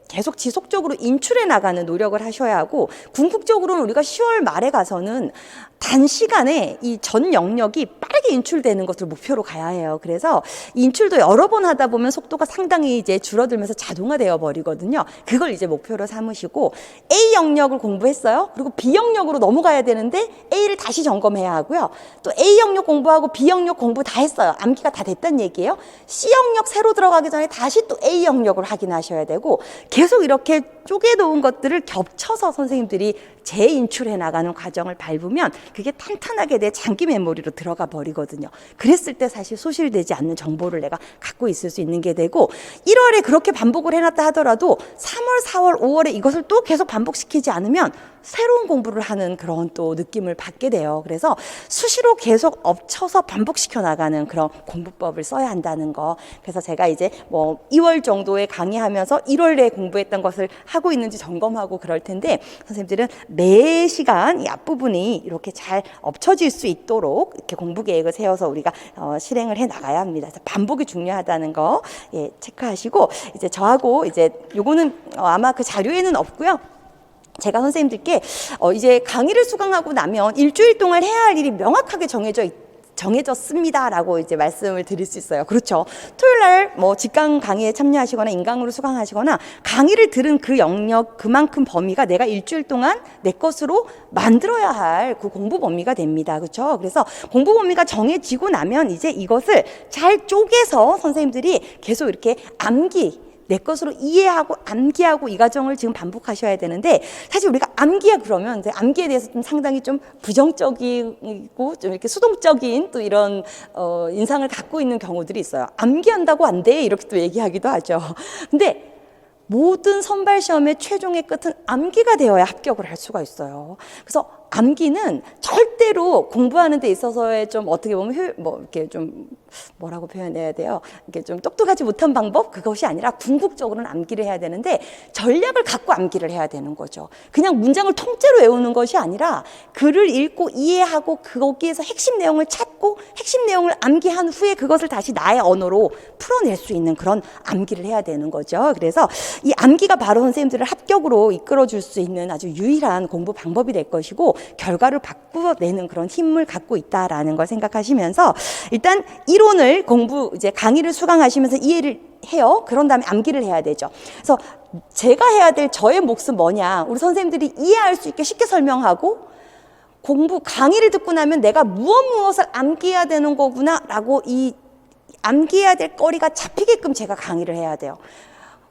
계속 지속적으로 인출해 나가는 노력을 하셔야 하고 궁극적으로는 우리가 10월 말에 가서는 단시간에 이 전 영역이 빠르게 인출되는 것을 목표로 가야 해요. 그래서 인출도 여러 번 하다 보면 속도가 상당히 이제 줄어들면서 자동화되어 버리거든요. 그걸 이제 목표로 삼으시고 A 영역을 공부했어요. 그리고 B 영역으로 넘어가야 되는데 A를 다시 점검해야 하고요. 또 A 영역 공부하고 B 영역 공부 다 했어요. 암기가 다 됐다는 얘기예요. C 영역 새로 들어가기 전에 다시 또 A 영역을 확인하셔야 되고 계속 이렇게 쪼개놓은 것들을 겹쳐서 선생님들이 재인출해 나가는 과정을 밟으면 그게 탄탄하게 내 장기 메모리로 들어가 버리거든요. 그랬을 때 사실 소실되지 않는 정보를 내가 갖고 있을 수 있는 게 되고 1월에 그렇게 반복을 해놨다 하더라도 3월, 4월, 5월에 이것을 또 계속 반복시키지 않으면 새로운 공부를 하는 그런 또 느낌을 받게 돼요. 그래서 수시로 계속 엎쳐서 반복시켜 나가는 그런 공부법을 써야 한다는 거. 그래서 제가 이제 뭐 2월 정도에 강의하면서 1월에 공부했던 것을 하고 있는지 점검하고 그럴 텐데 선생님들은 매 시간 이 앞부분이 이렇게 잘 엎쳐질 수 있도록 이렇게 공부 계획을 세워서 우리가 실행을 해 나가야 합니다. 그래서 반복이 중요하다는 거 체크하시고 이제 저하고 이제 요거는 아마 그 자료에는 없고요. 제가 선생님들께 이제 강의를 수강하고 나면 일주일 동안 해야 할 일이 명확하게 정해졌습니다라고 이제 말씀을 드릴 수 있어요. 그렇죠. 토요일 날 뭐 직강 강의에 참여하시거나 인강으로 수강하시거나 강의를 들은 그 영역 그만큼 범위가 내가 일주일 동안 내 것으로 만들어야 할 그 공부 범위가 됩니다. 그렇죠. 그래서 공부 범위가 정해지고 나면 이제 이것을 잘 쪼개서 선생님들이 계속 이렇게 내 것으로 이해하고 암기하고 이 과정을 지금 반복하셔야 되는데 사실 우리가 암기야 그러면 이제 암기에 대해서 좀 상당히 좀 부정적이고 좀 이렇게 수동적인 또 이런 인상을 갖고 있는 경우들이 있어요. 암기한다고 안 돼 이렇게 또 얘기하기도 하죠. 근데 모든 선발 시험의 최종의 끝은 암기가 되어야 합격을 할 수가 있어요. 그래서 암기는 절대로 공부하는 데 있어서의 좀 어떻게 보면 이렇게 좀 뭐라고 표현해야 돼요? 이게 좀 똑똑하지 못한 방법? 그것이 아니라 궁극적으로는 암기를 해야 되는데 전략을 갖고 암기를 해야 되는 거죠. 그냥 문장을 통째로 외우는 것이 아니라 글을 읽고 이해하고 거기에서 핵심 내용을 찾고 핵심 내용을 암기한 후에 그것을 다시 나의 언어로 풀어낼 수 있는 그런 암기를 해야 되는 거죠. 그래서 이 암기가 바로 선생님들을 합격으로 이끌어줄 수 있는 아주 유일한 공부 방법이 될 것이고 결과를 바꾸어내는 그런 힘을 갖고 있다라는 걸 생각하시면서 일단 이론을 이제 강의를 수강하시면서 이해를 해요. 그런 다음에 암기를 해야 되죠. 그래서 제가 해야 될 저의 몫은 뭐냐. 우리 선생님들이 이해할 수 있게 쉽게 설명하고 강의를 듣고 나면 내가 무엇을 암기해야 되는 거구나 라고 이 암기해야 될 거리가 잡히게끔 제가 강의를 해야 돼요.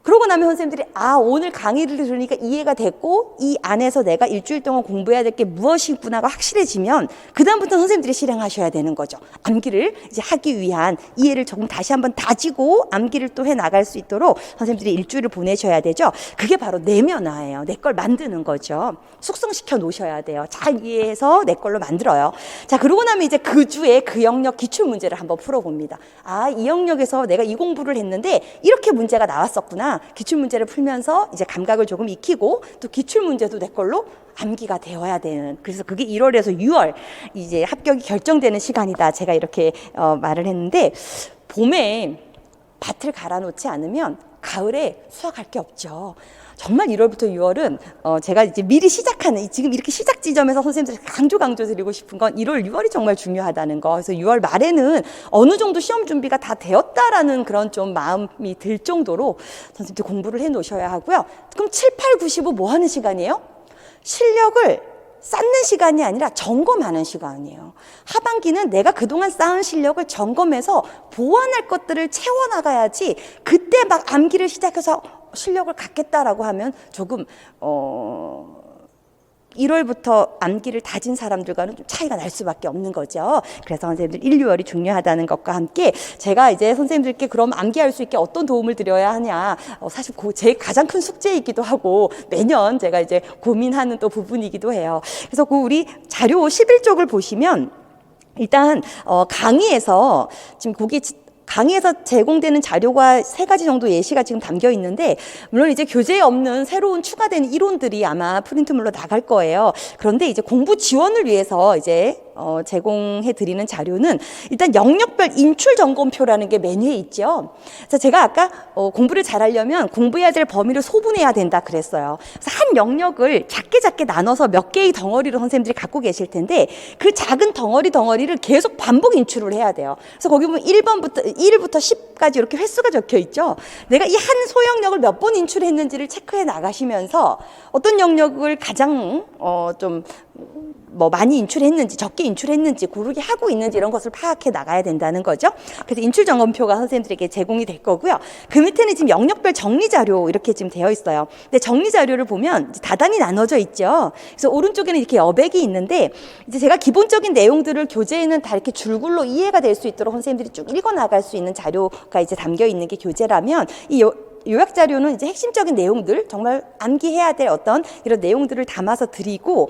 그러고 나면 선생님들이 오늘 강의를 들으니까 이해가 됐고 이 안에서 내가 일주일 동안 공부해야 될 게 무엇이구나가 확실해지면 그 다음부터 선생님들이 실행하셔야 되는 거죠. 암기를 이제 하기 위한 이해를 조금 다시 한번 다지고 암기를 또 해나갈 수 있도록 선생님들이 일주일을 보내셔야 되죠. 그게 바로 내면화예요. 내 걸 만드는 거죠. 숙성시켜 놓으셔야 돼요. 잘 이해해서 내 걸로 만들어요. 자, 그러고 나면 이제 그 주에 그 영역 기출문제를 한번 풀어봅니다. 이 영역에서 내가 이 공부를 했는데 이렇게 문제가 나왔었구나. 기출문제를 풀면서 이제 감각을 조금 익히고 또 기출문제도 내 걸로 암기가 되어야 되는. 그래서 그게 1월에서 6월 이제 합격이 결정되는 시간이다. 제가 이렇게 말을 했는데 봄에 밭을 갈아놓지 않으면 가을에 수확할 게 없죠. 정말 1월부터 6월은 제가 이제 미리 시작하는 지금 이렇게 시작 지점에서 선생님들 강조 드리고 싶은 건 1월, 6월이 정말 중요하다는 거. 그래서 6월 말에는 어느 정도 시험 준비가 다 되었다라는 그런 좀 마음이 들 정도로 선생님들 공부를 해 놓으셔야 하고요. 그럼 7, 8, 9, 15 뭐 하는 시간이에요? 실력을 쌓는 시간이 아니라 점검하는 시간이에요. 하반기는 내가 그동안 쌓은 실력을 점검해서 보완할 것들을 채워나가야지 그때 막 암기를 시작해서 실력을 갖겠다라고 하면 조금 1월부터 암기를 다진 사람들과는 좀 차이가 날 수밖에 없는 거죠. 그래서 선생님들 1, 6월이 중요하다는 것과 함께 제가 이제 선생님들께 그럼 암기할 수 있게 어떤 도움을 드려야 하냐. 사실 제 가장 큰 숙제이기도 하고 매년 제가 이제 고민하는 또 부분이기도 해요. 그래서 우리 자료 11쪽을 보시면 일단 강의에서 지금 거기 강의에서 제공되는 자료가 3가지 정도 예시가 지금 담겨 있는데, 물론 이제 교재에 없는 새로운 추가된 이론들이 아마 프린트물로 나갈 거예요. 그런데 이제 공부 지원을 위해서 이제 제공해 드리는 자료는 일단 영역별 인출 점검표라는 게 메뉴에 있죠. 그래서 제가 아까 공부를 잘하려면 공부해야 될 범위를 소분해야 된다 그랬어요. 그래서 한 영역을 작게 나눠서 몇 개의 덩어리로 선생님들이 갖고 계실 텐데, 그 작은 덩어리를 계속 반복 인출을 해야 돼요. 그래서 거기 보면 1부터 10까지 이렇게 횟수가 적혀 있죠. 내가 이 한 소영역을 몇 번 인출했는지를 체크해 나가시면서 어떤 영역을 가장 좀 많이 인출했는지 적게 인출했는지 고르게 하고 있는지 이런 것을 파악해 나가야 된다는 거죠. 그래서 인출 점검표가 선생님들에게 제공이 될 거고요. 그 밑에는 지금 영역별 정리 자료 이렇게 지금 되어 있어요. 근데 정리 자료를 보면 다단히 나눠져 있죠. 그래서 오른쪽에는 이렇게 여백이 있는데, 이제 제가 기본적인 내용들을 교재에는 다 이렇게 줄글로 이해가 될 수 있도록 선생님들이 쭉 읽어 나갈 수 있는 자료가 이제 담겨 있는 게 교재라면, 이 요약 자료는 이제 핵심적인 내용들, 정말 암기해야 될 어떤 이런 내용들을 담아서 드리고,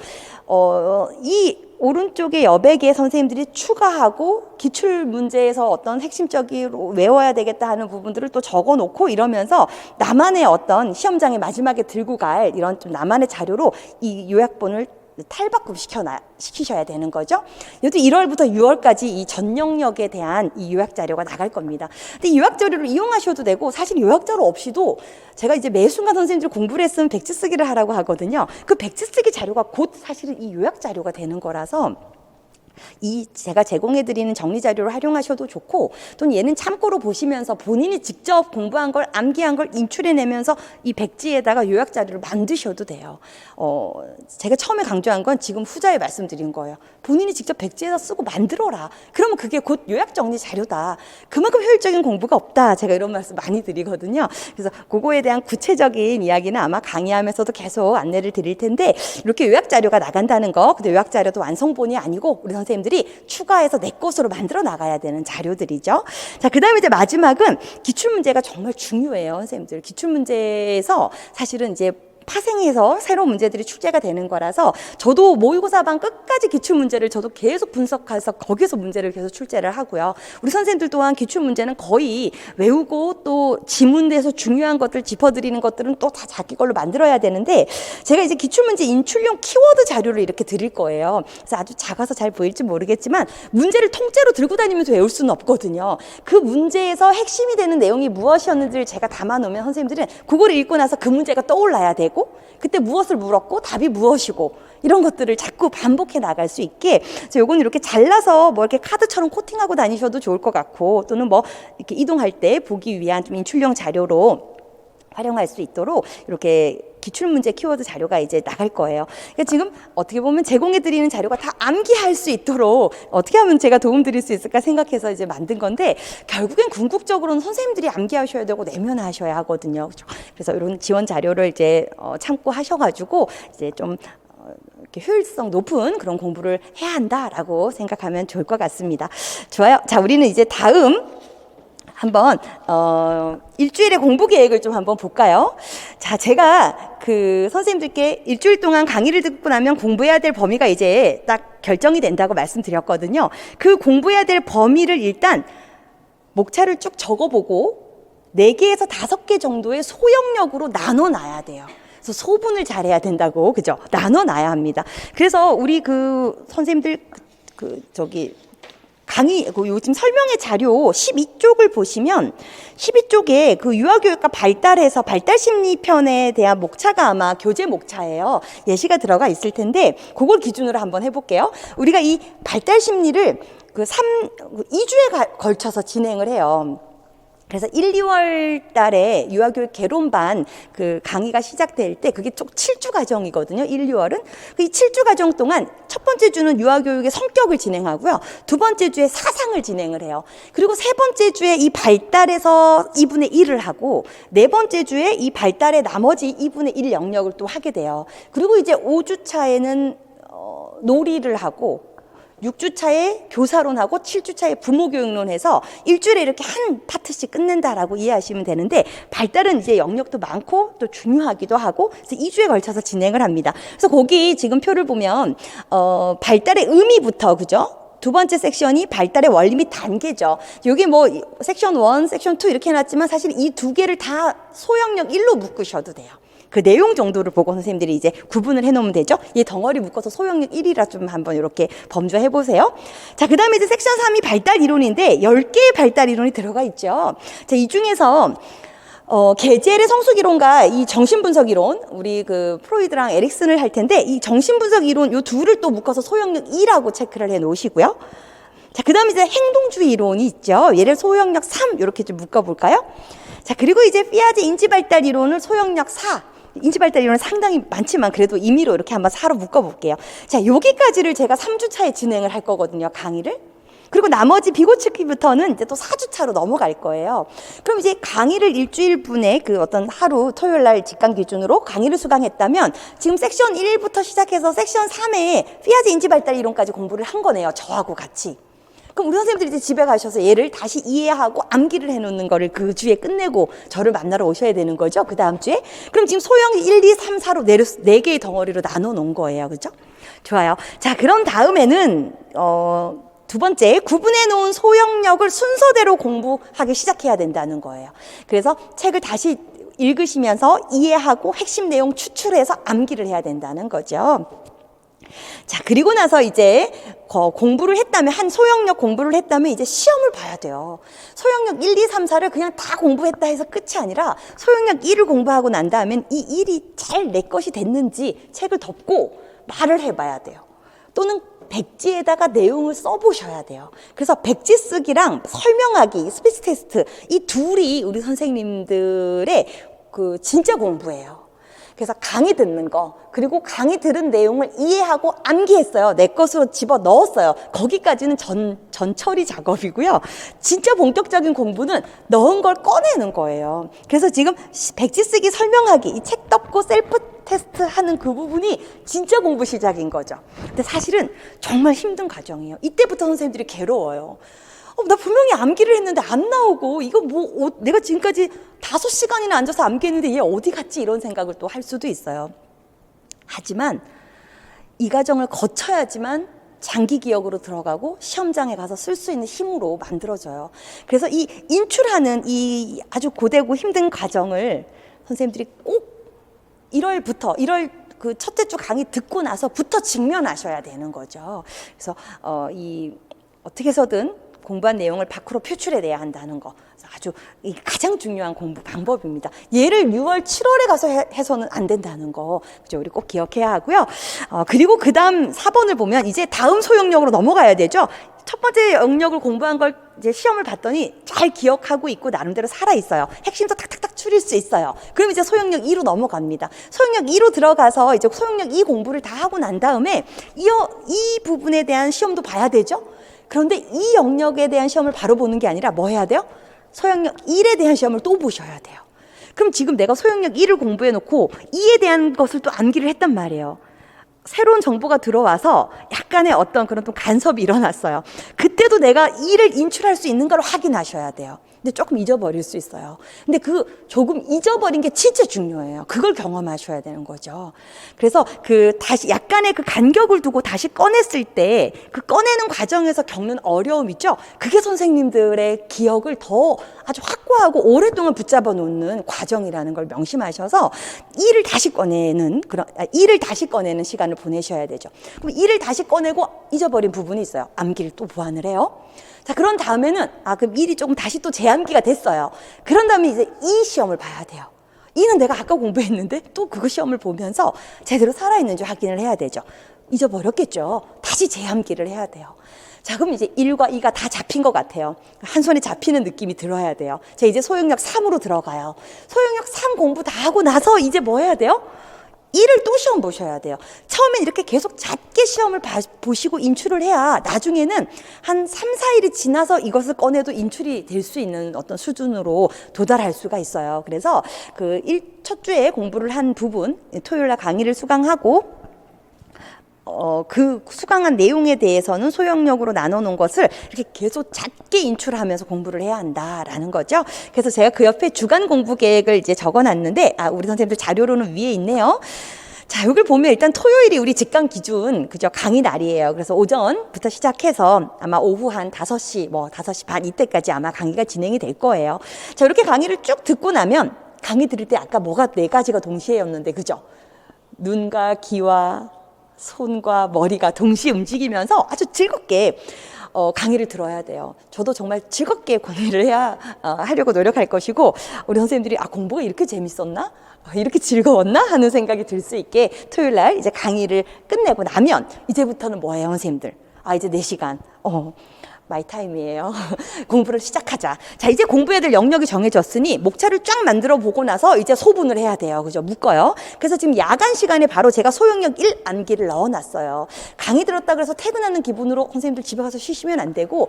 이 오른쪽에 여백에 선생님들이 추가하고 기출 문제에서 어떤 핵심적으로 외워야 되겠다 하는 부분들을 또 적어 놓고 이러면서 나만의 어떤 시험장에 마지막에 들고 갈 이런 좀 나만의 자료로 이 요약본을 탈바꿈시키셔야 되는 거죠. 여튼 1월부터 6월까지 이 전 영역에 대한 이 요약 자료가 나갈 겁니다. 근데 이 요약 자료를 이용하셔도 되고, 사실 요약 자료 없이도 제가 이제 매 순간 선생님들 공부를 했으면 백지 쓰기를 하라고 하거든요. 그 백지 쓰기 자료가 곧 사실은 이 요약 자료가 되는 거라서, 제가 제공해드리는 정리 자료를 활용하셔도 좋고, 또는 얘는 참고로 보시면서 본인이 직접 공부한 걸, 암기한 걸 인출해내면서 이 백지에다가 요약 자료를 만드셔도 돼요. 제가 처음에 강조한 건 지금 후자에 말씀드린 거예요. 본인이 직접 백지에다 쓰고 만들어라. 그러면 그게 곧 요약 정리 자료다. 그만큼 효율적인 공부가 없다. 제가 이런 말씀 많이 드리거든요. 그래서 그거에 대한 구체적인 이야기는 아마 강의하면서도 계속 안내를 드릴 텐데, 이렇게 요약 자료가 나간다는 거, 근데 요약 자료도 완성본이 아니고 우리 선생님들이 추가해서 내 것으로 만들어 나가야 되는 자료들이죠. 자, 그 다음에 이제 마지막은 기출문제가 정말 중요해요, 선생님들. 기출문제에서 사실은 이제 파생해서 새로운 문제들이 출제가 되는 거라서, 저도 모의고사반 끝까지 기출문제를 저도 계속 분석해서 거기서 문제를 계속 출제를 하고요. 우리 선생님들 또한 기출문제는 거의 외우고 또 지문에서 중요한 것들 짚어드리는 것들은 또 다 자기 걸로 만들어야 되는데, 제가 이제 기출문제 인출용 키워드 자료를 이렇게 드릴 거예요. 그래서 아주 작아서 잘 보일지 모르겠지만, 문제를 통째로 들고 다니면서 외울 수는 없거든요. 그 문제에서 핵심이 되는 내용이 무엇이었는지를 제가 담아놓으면 선생님들은 그거를 읽고 나서 그 문제가 떠올라야 되고, 그때 무엇을 물었고 답이 무엇이고 이런 것들을 자꾸 반복해 나갈 수 있게, 그래서 요건 이렇게 잘라서 뭐 이렇게 카드처럼 코팅하고 다니셔도 좋을 것 같고, 또는 뭐 이렇게 이동할 때 보기 위한 좀 인출용 자료로 활용할 수 있도록 이렇게 기출문제 키워드 자료가 이제 나갈 거예요. 그러니까 지금 어떻게 보면 제공해드리는 자료가 다 암기할 수 있도록 어떻게 하면 제가 도움드릴 수 있을까 생각해서 이제 만든 건데, 결국엔 궁극적으로는 선생님들이 암기하셔야 되고 내면하셔야 하거든요. 그렇죠? 그래서 이런 지원 자료를 이제 참고하셔가지고 이제 좀 이렇게 효율성 높은 그런 공부를 해야 한다라고 생각하면 좋을 것 같습니다. 좋아요. 자, 우리는 이제 다음 한번 일주일의 공부 계획을 좀 한번 볼까요? 자, 제가 그 선생님들께 일주일 동안 강의를 듣고 나면 공부해야 될 범위가 이제 딱 결정이 된다고 말씀드렸거든요. 그 공부해야 될 범위를 일단 목차를 쭉 적어보고 4개에서 5개 정도의 소영역으로 나눠놔야 돼요. 그래서 소분을 잘해야 된다고, 그죠? 나눠놔야 합니다. 그래서 우리 그 선생님들 강의, 요즘 설명의 자료 12쪽을 보시면 12쪽에 그 유아교육과 발달해서 발달심리편에 대한 목차가 아마 교재 목차예요. 예시가 들어가 있을 텐데, 그걸 기준으로 한번 해볼게요. 우리가 이 발달심리를 2주에 걸쳐서 진행을 해요. 그래서 1, 2월 달에 유아교육 개론반 그 강의가 시작될 때 그게 총 7주 과정이거든요. 1, 2월은. 그 7주 과정 동안 첫 번째 주는 유아교육의 성격을 진행하고요. 두 번째 주에 사상을 진행을 해요. 그리고 세 번째 주에 이 발달에서 2분의 1을 하고, 네 번째 주에 이 발달의 나머지 2분의 1 영역을 또 하게 돼요. 그리고 이제 5주 차에는 놀이를 하고, 6주 차에 교사론하고 7주 차에 부모교육론 해서 일주일에 이렇게 한 파트씩 끝낸다라고 이해하시면 되는데, 발달은 이제 영역도 많고 또 중요하기도 하고, 그래서 2주에 걸쳐서 진행을 합니다. 그래서 거기 지금 표를 보면 발달의 의미부터, 그죠? 두 번째 섹션이 발달의 원리 및 단계죠. 여기 뭐 섹션 1, 섹션 2 이렇게 해놨지만 사실 이 두 개를 다 소형력 1로 묶으셔도 돼요. 그 내용 정도를 보고 선생님들이 이제 구분을 해놓으면 되죠. 이 덩어리 묶어서 소형력 1이라 좀 한번 이렇게 범주해 보세요. 자, 그 다음에 이제 섹션 3이 발달 이론인데 10개의 발달 이론이 들어가 있죠. 자, 이 중에서 게젤의 성숙 이론과 이 정신분석 이론, 우리 그 프로이드랑 에릭슨을 할 텐데 이 정신분석 이론 요 둘을 또 묶어서 소형력 2라고 체크를 해 놓으시고요. 자, 그 다음에 이제 행동주의 이론이 있죠. 얘를 소형력 3 이렇게 좀 묶어볼까요? 자, 그리고 이제 피아제 인지발달 이론을 소형력 4. 인지발달 이론은 상당히 많지만 그래도 임의로 이렇게 한번 4로 묶어볼게요. 자, 여기까지를 제가 3주차에 진행을 할 거거든요, 강의를. 그리고 나머지 비고치기부터는 이제 또 4주차로 넘어갈 거예요. 그럼 이제 강의를 일주일분의 그 어떤 하루 토요일 날 직강 기준으로 강의를 수강했다면 지금 섹션 1부터 시작해서 섹션 3에 피아제 인지발달 이론까지 공부를 한 거네요, 저하고 같이. 그럼 우리 선생님들이 이제 집에 가셔서 얘를 다시 이해하고 암기를 해놓는 거를 그 주에 끝내고 저를 만나러 오셔야 되는 거죠. 그 다음 주에. 그럼 지금 소형 1, 2, 3, 4로 4개의 덩어리로 나눠 놓은 거예요. 그죠? 좋아요. 자, 그런 다음에는, 두 번째, 구분해 놓은 소형력을 순서대로 공부하기 시작해야 된다는 거예요. 그래서 책을 다시 읽으시면서 이해하고 핵심 내용 추출해서 암기를 해야 된다는 거죠. 자, 그리고 나서 이제 공부를 했다면, 한 소형력 공부를 했다면 이제 시험을 봐야 돼요. 소형력 1, 2, 3, 4를 그냥 다 공부했다 해서 끝이 아니라 소형력 1을 공부하고 난 다음엔 이 1이 잘 내 것이 됐는지 책을 덮고 말을 해봐야 돼요. 또는 백지에다가 내용을 써보셔야 돼요. 그래서 백지 쓰기랑 설명하기, 스피치 테스트, 이 둘이 우리 선생님들의 그 진짜 공부예요. 그래서 강의 듣는 거, 그리고 강의 들은 내용을 이해하고 암기했어요. 내 것으로 집어 넣었어요. 거기까지는 전처리 작업이고요. 진짜 본격적인 공부는 넣은 걸 꺼내는 거예요. 그래서 지금 백지 쓰기 설명하기, 이 책 덮고 셀프 테스트 하는 그 부분이 진짜 공부 시작인 거죠. 근데 사실은 정말 힘든 과정이에요. 이때부터 선생님들이 괴로워요. 나 분명히 암기를 했는데 안 나오고, 이거 뭐, 내가 지금까지 5시간이나 앉아서 암기했는데 얘 어디 갔지? 이런 생각을 또 할 수도 있어요. 하지만 이 과정을 거쳐야지만 장기 기억으로 들어가고 시험장에 가서 쓸 수 있는 힘으로 만들어져요. 그래서 이 인출하는 이 아주 고되고 힘든 과정을 선생님들이 꼭 1월 그 첫째 주 강의 듣고 나서부터 직면하셔야 되는 거죠. 그래서 어떻게 해서든 공부한 내용을 밖으로 표출해내야 한다는 거, 아주 가장 중요한 공부 방법입니다. 얘를 6월, 7월에 가서 해서는 안 된다는 거, 그죠? 우리 꼭 기억해야 하고요. 그리고 그 다음 4번을 보면 이제 다음 소형력으로 넘어가야 되죠. 첫 번째 영역을 공부한 걸 이제 시험을 봤더니 잘 기억하고 있고 나름대로 살아 있어요. 핵심도 탁탁탁 추릴 수 있어요. 그럼 이제 소형력 2로 넘어갑니다. 소형력 2로 들어가서 이제 소형력 2 공부를 다 하고 난 다음에 이 부분에 대한 시험도 봐야 되죠. 그런데 이 영역에 대한 시험을 바로 보는 게 아니라 뭐 해야 돼요? 소형력 1에 대한 시험을 또 보셔야 돼요. 그럼 지금 내가 소형력 1을 공부해 놓고 2에 대한 것을 또 암기를 했단 말이에요. 새로운 정보가 들어와서 약간의 어떤 그런 또 간섭이 일어났어요. 그때도 내가 2를 인출할 수 있는 걸 확인하셔야 돼요. 근데 조금 잊어버릴 수 있어요. 근데 그 조금 잊어버린 게 진짜 중요해요. 그걸 경험하셔야 되는 거죠. 그래서 다시 약간의 그 간격을 두고 다시 꺼냈을 때 그 꺼내는 과정에서 겪는 어려움 있죠? 그게 선생님들의 기억을 더 아주 확고하고 오랫동안 붙잡아 놓는 과정이라는 걸 명심하셔서 이를 다시 꺼내는 시간을 보내셔야 되죠. 그럼 이를 다시 꺼내고 잊어버린 부분이 있어요. 암기를 또 보완을 해요. 자, 그런 다음에는 그럼 1이 조금 다시 또 재암기가 됐어요. 그런 다음에 이제 2 시험을 봐야 돼요. 2는 내가 아까 공부했는데 또 그거 시험을 보면서 제대로 살아있는지 확인을 해야 되죠. 잊어버렸겠죠. 다시 재암기를 해야 돼요. 자, 그럼 이제 1과 2가 다 잡힌 것 같아요. 한 손에 잡히는 느낌이 들어야 돼요. 자, 이제 소형력 3으로 들어가요. 소형력 3 공부 다 하고 나서 이제 뭐 해야 돼요? 1을 또 시험 보셔야 돼요. 처음엔 이렇게 계속 작게 시험을 보시고 인출을 해야 나중에는 한 3, 4일이 지나서 이것을 꺼내도 인출이 될 수 있는 어떤 수준으로 도달할 수가 있어요. 그래서 첫 주에 공부를 한 부분, 토요일 날 강의를 수강하고 그 수강한 내용에 대해서는 소형력으로 나눠 놓은 것을 이렇게 계속 작게 인출하면서 공부를 해야 한다라는 거죠. 그래서 제가 그 옆에 주간 공부 계획을 이제 적어 놨는데, 우리 선생님들 자료로는 위에 있네요. 자, 여기를 보면 일단 토요일이 우리 직강 기준, 그죠? 강의 날이에요. 그래서 오전부터 시작해서 아마 오후 한 5시, 5시 반 이때까지 아마 강의가 진행이 될 거예요. 자, 이렇게 강의를 쭉 듣고 나면 강의 들을 때 아까 뭐가 4가지가 동시에였는데, 그죠? 눈과 귀와 손과 머리가 동시에 움직이면서 아주 즐겁게 강의를 들어야 돼요. 저도 정말 즐겁게 강의를 하려고 노력할 것이고, 우리 선생님들이 공부가 이렇게 재밌었나? 이렇게 즐거웠나? 하는 생각이 들 수 있게 토요일 날 이제 강의를 끝내고 나면 이제부터는 뭐예요, 선생님들? 이제 4시간. 마이 타임이에요. 공부를 시작하자. 자, 이제 공부해야 될 영역이 정해졌으니 목차를 쫙 만들어 보고 나서 이제 소분을 해야 돼요. 그죠? 묶어요. 그래서 지금 야간 시간에 바로 제가 소영역 1 암기를 넣어놨어요. 강의 들었다 그래서 퇴근하는 기분으로 선생님들 집에 가서 쉬시면 안 되고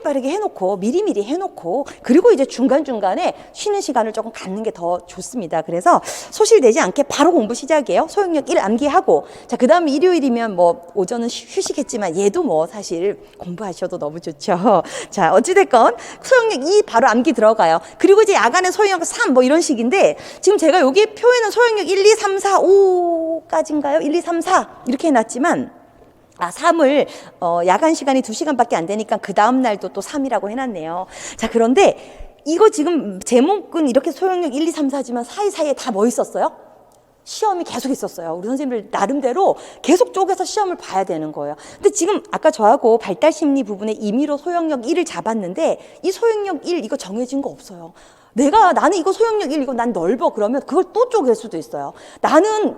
빠르게 해놓고 미리미리 해놓고 그리고 이제 중간중간에 쉬는 시간을 조금 갖는 게 더 좋습니다. 그래서 소실되지 않게 바로 공부 시작이에요. 소영역 1 암기하고 자, 그 다음 일요일이면 오전은 휴식했지만 얘도 사실 공부하셔도 너무 좋죠. 자, 어찌됐건 소형력 2 바로 암기 들어가요. 그리고 이제 야간에 소형력 3 이런 식인데 지금 제가 여기 표에는 소형력 1, 2, 3, 4, 5까지인가요? 1, 2, 3, 4 이렇게 해놨지만 3을 야간 시간이 2시간밖에 안 되니까 그 다음 날도 또 3이라고 해놨네요. 자, 그런데 이거 지금 제목은 이렇게 소형력 1, 2, 3, 4지만 사이사이에 다 뭐 있었어요? 시험이 계속 있었어요. 우리 선생님들 나름대로 계속 쪼개서 시험을 봐야 되는 거예요. 근데 지금 아까 저하고 발달심리 부분에 임의로 소형력 1을 잡았는데 이 소형력 1 이거 정해진 거 없어요. 나는 이거 소형력 1 이거 난 넓어 그러면 그걸 또 쪼갤 수도 있어요. 나는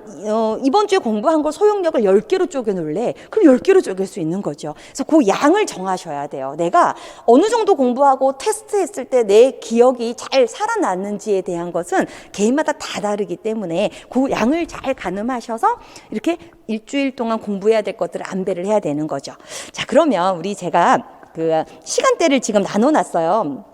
이번 주에 공부한 걸 소형력을 10개로 쪼개 놓을래. 그럼 10개로 쪼갤 수 있는 거죠. 그래서 그 양을 정하셔야 돼요. 내가 어느 정도 공부하고 테스트했을 때 내 기억이 잘 살아났는지에 대한 것은 개인마다 다 다르기 때문에 그 양을 잘 가늠하셔서 이렇게 일주일 동안 공부해야 될 것들을 안배를 해야 되는 거죠. 자, 그러면 제가 그 시간대를 지금 나눠놨어요.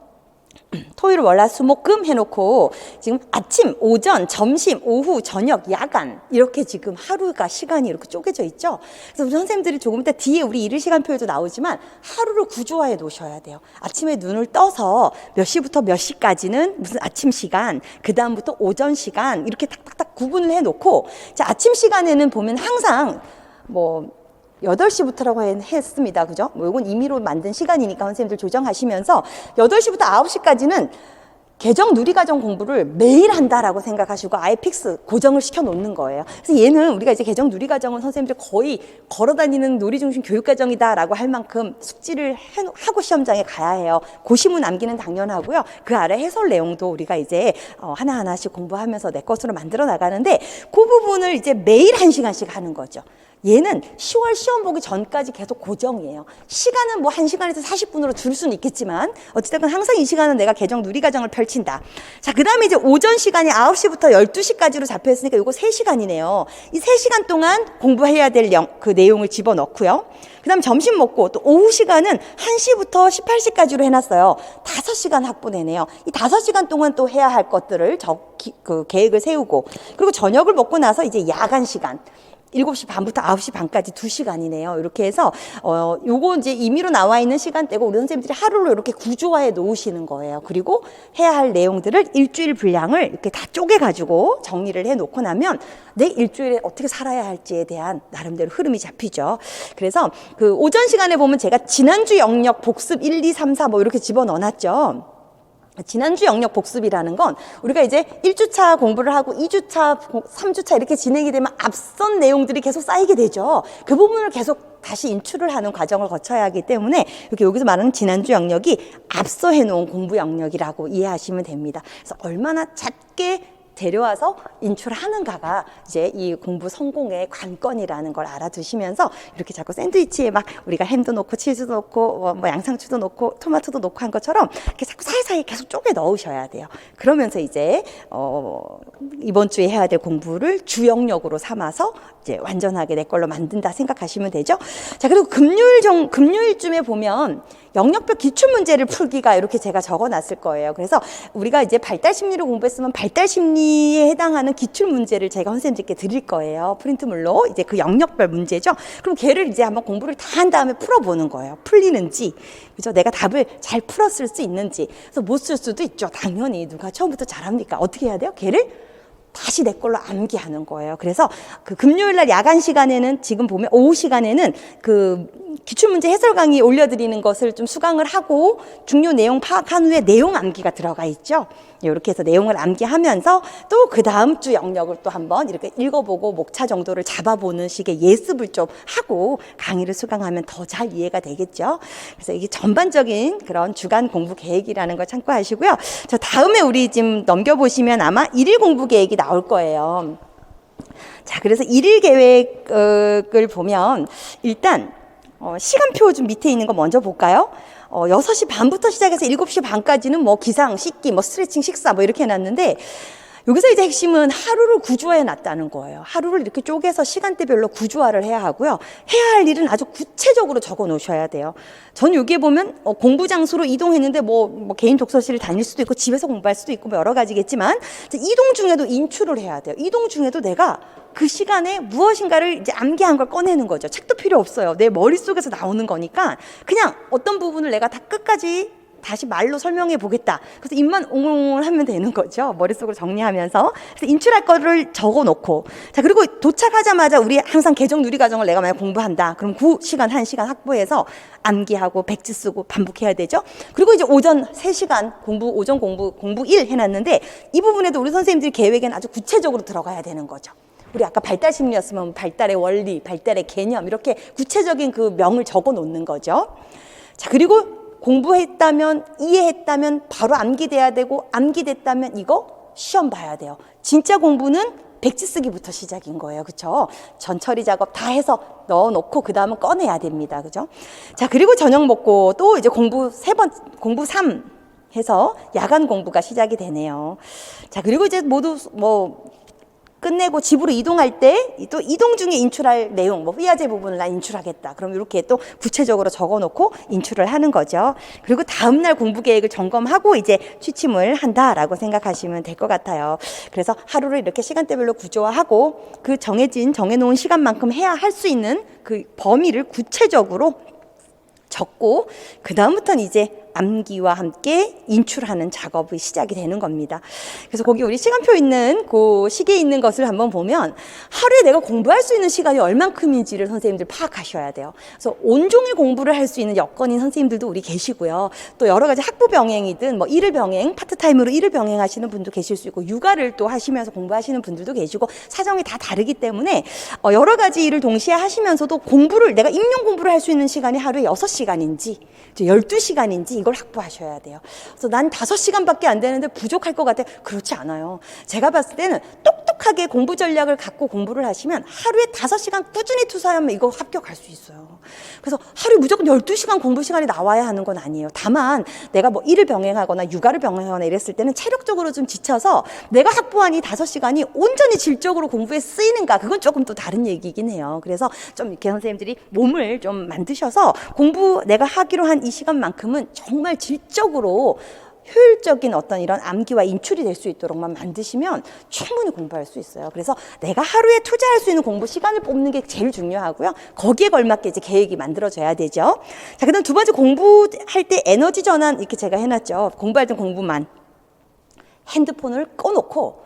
토요일, 월, 화, 수, 목, 금 해놓고 지금 아침, 오전, 점심, 오후, 저녁, 야간 이렇게 지금 하루가 시간이 이렇게 쪼개져 있죠. 그래서 우리 선생님들이 조금 이따 뒤에 우리 일일 시간표에도 나오지만 하루를 구조화해 놓으셔야 돼요. 아침에 눈을 떠서 몇 시부터 몇 시까지는 무슨 아침 시간, 그 다음부터 오전 시간 이렇게 탁탁탁 구분을 해놓고 자, 아침 시간에는 보면 항상 8시부터라고 했습니다. 그죠? 이건 임의로 만든 시간이니까 선생님들 조정하시면서 8시부터 9시까지는 개정 누리과정 공부를 매일 한다라고 생각하시고 아예 픽스 고정을 시켜 놓는 거예요. 그래서 얘는 우리가 이제 개정 누리과정은 선생님들 거의 걸어다니는 놀이중심 교육과정이다라고 할 만큼 숙지를 하고 시험장에 가야 해요. 고시문 암기는 당연하고요. 그 아래 해설 내용도 우리가 이제 하나하나씩 공부하면서 내 것으로 만들어 나가는데 그 부분을 이제 매일 1시간씩 하는 거죠. 얘는 10월 시험 보기 전까지 계속 고정이에요. 시간은 1시간에서 40분으로 줄 수는 있겠지만 어찌됐건 항상 이 시간은 내가 개정 누리과정을 펼친다. 자, 그 다음에 이제 오전 시간이 9시부터 12시까지로 잡혀있으니까 이거 3시간이네요. 이 3시간 동안 공부해야 될 그 내용을 집어넣고요. 그 다음 점심 먹고 또 오후 시간은 1시부터 18시까지로 해놨어요. 5시간 확보되네요. 이 5시간 동안 또 해야 할 것들을 그 계획을 세우고 그리고 저녁을 먹고 나서 이제 야간 시간 7시 반부터 9시 반까지 2시간이네요. 이렇게 해서 요거 이제 임의로 나와 있는 시간대고 우리 선생님들이 하루로 이렇게 구조화해 놓으시는 거예요. 그리고 해야 할 내용들을 일주일 분량을 이렇게 다 쪼개 가지고 정리를 해 놓고 나면 내 일주일에 어떻게 살아야 할지에 대한 나름대로 흐름이 잡히죠. 그래서 그 오전 시간에 보면 제가 지난주 영역 복습 1, 2, 3, 4 이렇게 집어넣어 놨죠. 지난주 영역 복습이라는 건 우리가 이제 1주차 공부를 하고 2주차, 3주차 이렇게 진행이 되면 앞선 내용들이 계속 쌓이게 되죠. 그 부분을 계속 다시 인출을 하는 과정을 거쳐야 하기 때문에 이렇게 여기서 말하는 지난주 영역이 앞서 해놓은 공부 영역이라고 이해하시면 됩니다. 그래서 얼마나 작게 데려와서 인출하는가가 이제 이 공부 성공의 관건이라는 걸 알아두시면서 이렇게 자꾸 샌드위치에 막 우리가 햄도 넣고 치즈도 넣고 양상추도 넣고 토마토도 넣고 한 것처럼 이렇게 자꾸 사이사이 계속 쪼개 넣으셔야 돼요. 그러면서 이제 이번 주에 해야 될 공부를 주 영역으로 삼아서 이제 완전하게 내 걸로 만든다 생각하시면 되죠. 자, 그리고 금요일쯤에 보면 영역별 기출 문제를 풀기가 이렇게 제가 적어놨을 거예요. 그래서 우리가 이제 발달 심리를 공부했으면 발달 심리에 해당하는 기출 문제를 제가 선생님들께 드릴 거예요. 프린트물로 이제 그 영역별 문제죠. 그럼 걔를 이제 한번 공부를 다 한 다음에 풀어보는 거예요. 풀리는지, 그죠? 내가 답을 잘 풀었을 수 있는지. 그래서 못 쓸 수도 있죠. 당연히 누가 처음부터 잘합니까? 어떻게 해야 돼요? 걔를 다시 내 걸로 암기하는 거예요. 그래서 그 금요일 날 야간 시간에는 지금 보면 오후 시간에는 그 기출문제 해설 강의 올려드리는 것을 좀 수강을 하고 중요 내용 파악한 후에 내용 암기가 들어가 있죠. 이렇게 해서 내용을 암기하면서 또 그 다음 주 영역을 또 한번 이렇게 읽어보고 목차 정도를 잡아보는 식의 예습을 좀 하고 강의를 수강하면 더 잘 이해가 되겠죠. 그래서 이게 전반적인 그런 주간 공부 계획이라는 걸 참고하시고요. 저 다음에 우리 지금 넘겨보시면 아마 일일 공부 계획이 나올 거예요. 자, 그래서 일일 계획을 보면 일단 시간표 좀 밑에 있는 거 먼저 볼까요? 6시 반부터 시작해서 7시 반까지는 뭐 기상, 씻기, 뭐 스트레칭, 식사 뭐 이렇게 해놨는데 여기서 이제 핵심은 하루를 구조해 놨다는 거예요. 하루를 이렇게 쪼개서 시간대별로 구조화를 해야 하고요. 해야 할 일은 아주 구체적으로 적어 놓으셔야 돼요. 전 여기에 보면 공부 장소로 이동했는데 뭐 개인 독서실을 다닐 수도 있고 집에서 공부할 수도 있고 뭐 여러 가지겠지만 이동 중에도 인출을 해야 돼요. 이동 중에도 내가 그 시간에 무엇인가를 이제 암기한 걸 꺼내는 거죠. 책도 필요 없어요. 내 머릿속에서 나오는 거니까 그냥 어떤 부분을 내가 다 끝까지 다시 말로 설명해 보겠다. 그래서 입만 옹옹 하면 되는 거죠. 머릿속으로 정리하면서. 그래서 인출할 거를 적어 놓고. 자, 그리고 도착하자마자 우리 항상 개정 누리 과정을 내가 만약 공부한다. 그럼 그 시간 1시간 확보해서 암기하고 백지 쓰고 반복해야 되죠. 그리고 이제 오전 3시간 오전 공부 1 해놨는데 이 부분에도 우리 선생님들이 계획에는 아주 구체적으로 들어가야 되는 거죠. 우리 아까 발달 심리였으면 발달의 원리, 발달의 개념 이렇게 구체적인 그 명을 적어 놓는 거죠. 자, 그리고 공부했다면 이해했다면 바로 암기돼야 되고 암기됐다면 이거 시험 봐야 돼요. 진짜 공부는 백지 쓰기부터 시작인 거예요. 그렇죠? 전처리 작업 다 해서 넣어놓고 그 다음은 꺼내야 됩니다. 그죠? 자, 그리고 저녁 먹고 또 이제 공부 3 해서 야간 공부가 시작이 되네요. 자, 그리고 이제 모두 끝내고 집으로 이동할 때 또 이동 중에 인출할 내용, 의아제 부분을 나 인출하겠다. 그럼 이렇게 또 구체적으로 적어놓고 인출을 하는 거죠. 그리고 다음날 공부 계획을 점검하고 이제 취침을 한다라고 생각하시면 될 것 같아요. 그래서 하루를 이렇게 시간대별로 구조화하고 그 정해놓은 시간만큼 해야 할 수 있는 그 범위를 구체적으로 적고 그 다음부터는 이제 암기와 함께 인출하는 작업이 시작이 되는 겁니다. 그래서 거기 우리 시간표 있는 그 시계에 있는 것을 한번 보면 하루에 내가 공부할 수 있는 시간이 얼만큼인지를 선생님들 파악하셔야 돼요. 그래서 온종일 공부를 할 수 있는 여건인 선생님들도 우리 계시고요. 또 여러 가지 학부 병행이든 일일 병행, 파트타임으로 일일 병행하시는 분도 계실 수 있고 육아를 또 하시면서 공부하시는 분들도 계시고 사정이 다 다르기 때문에 여러 가지 일을 동시에 하시면서도 내가 임용 공부를 할 수 있는 시간이 하루에 6시간인지 12시간인지 이걸 확보하셔야 돼요. 그래서 난 5시간밖에 안 되는데 부족할 것 같아요. 그렇지 않아요. 제가 봤을 때는 똑똑하게 공부 전략을 갖고 공부를 하시면 하루에 5시간 꾸준히 투자하면 이거 합격할 수 있어요. 그래서 하루에 무조건 12시간 공부 시간이 나와야 하는 건 아니에요. 다만 내가 일을 병행하거나 육아를 병행하거나 이랬을 때는 체력적으로 좀 지쳐서 내가 확보한 이 5시간이 온전히 질적으로 공부에 쓰이는가 그건 조금 또 다른 얘기긴 해요. 그래서 좀 이렇게 선생님들이 몸을 좀 만드셔서 내가 하기로 한 이 시간만큼은 정말 질적으로 효율적인 어떤 이런 암기와 인출이 될 수 있도록만 만드시면 충분히 공부할 수 있어요. 그래서 내가 하루에 투자할 수 있는 공부 시간을 뽑는 게 제일 중요하고요. 거기에 걸맞게 이제 계획이 만들어져야 되죠. 자, 그다음 두 번째 공부할 때 에너지 전환 이렇게 제가 해놨죠. 공부할 때 공부만 핸드폰을 꺼놓고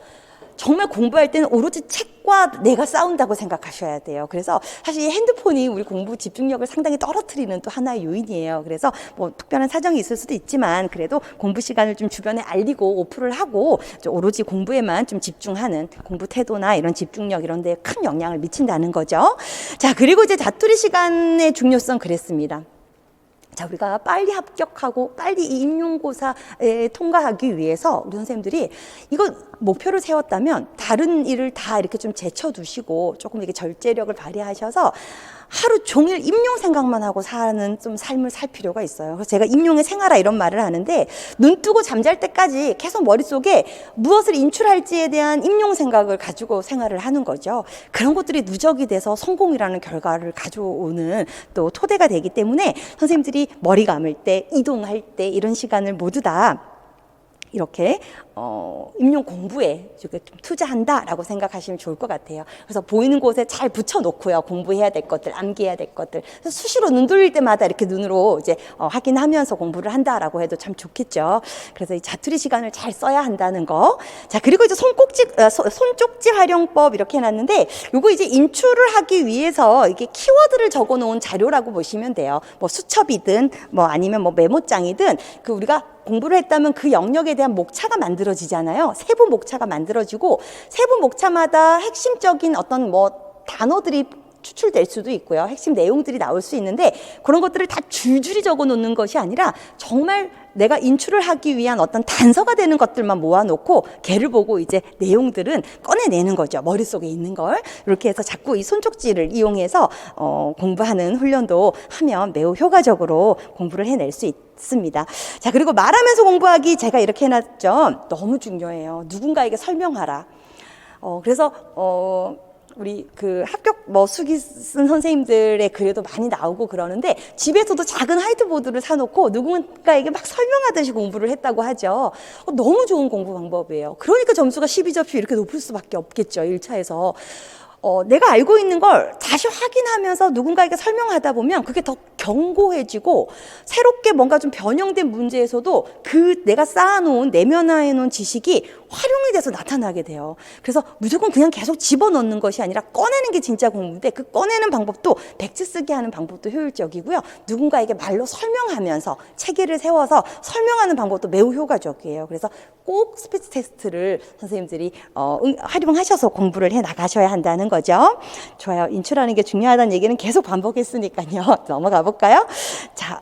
정말 공부할 때는 오로지 책과 내가 싸운다고 생각하셔야 돼요. 그래서 사실 이 핸드폰이 우리 공부 집중력을 상당히 떨어뜨리는 또 하나의 요인이에요. 그래서 특별한 사정이 있을 수도 있지만 그래도 공부 시간을 좀 주변에 알리고 오프를 하고 오로지 공부에만 좀 집중하는 공부 태도나 이런 집중력 이런 데에 큰 영향을 미친다는 거죠. 자, 그리고 이제 자투리 시간의 중요성 그랬습니다. 자, 우리가 빨리 합격하고 빨리 이 임용고사에 통과하기 위해서 우리 선생님들이 이거 목표를 세웠다면 다른 일을 다 이렇게 좀 제쳐두시고 조금 이렇게 절제력을 발휘하셔서 하루 종일 임용 생각만 하고 사는 좀 삶을 살 필요가 있어요. 그래서 제가 임용의 생활화 이런 말을 하는데 눈 뜨고 잠잘 때까지 계속 머릿속에 무엇을 인출할지에 대한 임용 생각을 가지고 생활을 하는 거죠. 그런 것들이 누적이 돼서 성공이라는 결과를 가져오는 또 토대가 되기 때문에 선생님들이 머리 감을 때, 이동할 때 이런 시간을 모두 다 이렇게 임용 공부에 좀 투자한다라고 생각하시면 좋을 것 같아요. 그래서 보이는 곳에 잘 붙여놓고요. 공부해야 될 것들, 암기해야 될 것들. 그래서 수시로 눈 돌릴 때마다 이렇게 눈으로 이제 확인하면서 공부를 한다라고 해도 참 좋겠죠. 그래서 이 자투리 시간을 잘 써야 한다는 거. 자, 그리고 이제 손쪽지 활용법 이렇게 해놨는데, 요거 이제 인출을 하기 위해서 이게 키워드를 적어놓은 자료라고 보시면 돼요. 뭐 수첩이든 뭐 아니면 뭐 메모장이든 그 우리가 공부를 했다면 그 영역에 대한 목차가 만들어지잖아요. 세부 목차가 만들어지고 세부 목차마다 핵심적인 어떤 뭐 단어들이 추출될 수도 있고요. 핵심 내용들이 나올 수 있는데 그런 것들을 다 줄줄이 적어 놓는 것이 아니라 정말 내가 인출을 하기 위한 어떤 단서가 되는 것들만 모아놓고 걔를 보고 이제 내용들은 꺼내내는 거죠. 머릿속에 있는 걸. 이렇게 해서 자꾸 이 손쪽지를 이용해서 공부하는 훈련도 하면 매우 효과적으로 공부를 해낼 수 있습니다. 자, 그리고 말하면서 공부하기 제가 이렇게 해놨죠. 너무 중요해요. 누군가에게 설명하라. 그래서 우리 그 합격 뭐 수기 쓴 선생님들의 글에도 많이 나오고 그러는데 집에서도 작은 화이트보드를 사놓고 누군가에게 막 설명하듯이 공부를 했다고 하죠. 너무 좋은 공부 방법이에요. 그러니까 점수가 12점표 이렇게 높을 수밖에 없겠죠. 1차에서. 내가 알고 있는 걸 다시 확인하면서 누군가에게 설명하다 보면 그게 더 견고해지고 새롭게 뭔가 좀 변형된 문제에서도 그 내가 쌓아놓은 내면화해 놓은 지식이 활용이 돼서 나타나게 돼요. 그래서 무조건 그냥 계속 집어넣는 것이 아니라 꺼내는 게 진짜 공부인데 그 꺼내는 방법도 백지 쓰기 하는 방법도 효율적이고요. 누군가에게 말로 설명하면서 체계를 세워서 설명하는 방법도 매우 효과적이에요. 그래서 꼭 스피치 테스트를 선생님들이 활용하셔서 공부를 해 나가셔야 한다는 거죠. 좋아요. 인출하는 게 중요하다는 얘기는 계속 반복했으니까요. 넘어가 볼까요? 자,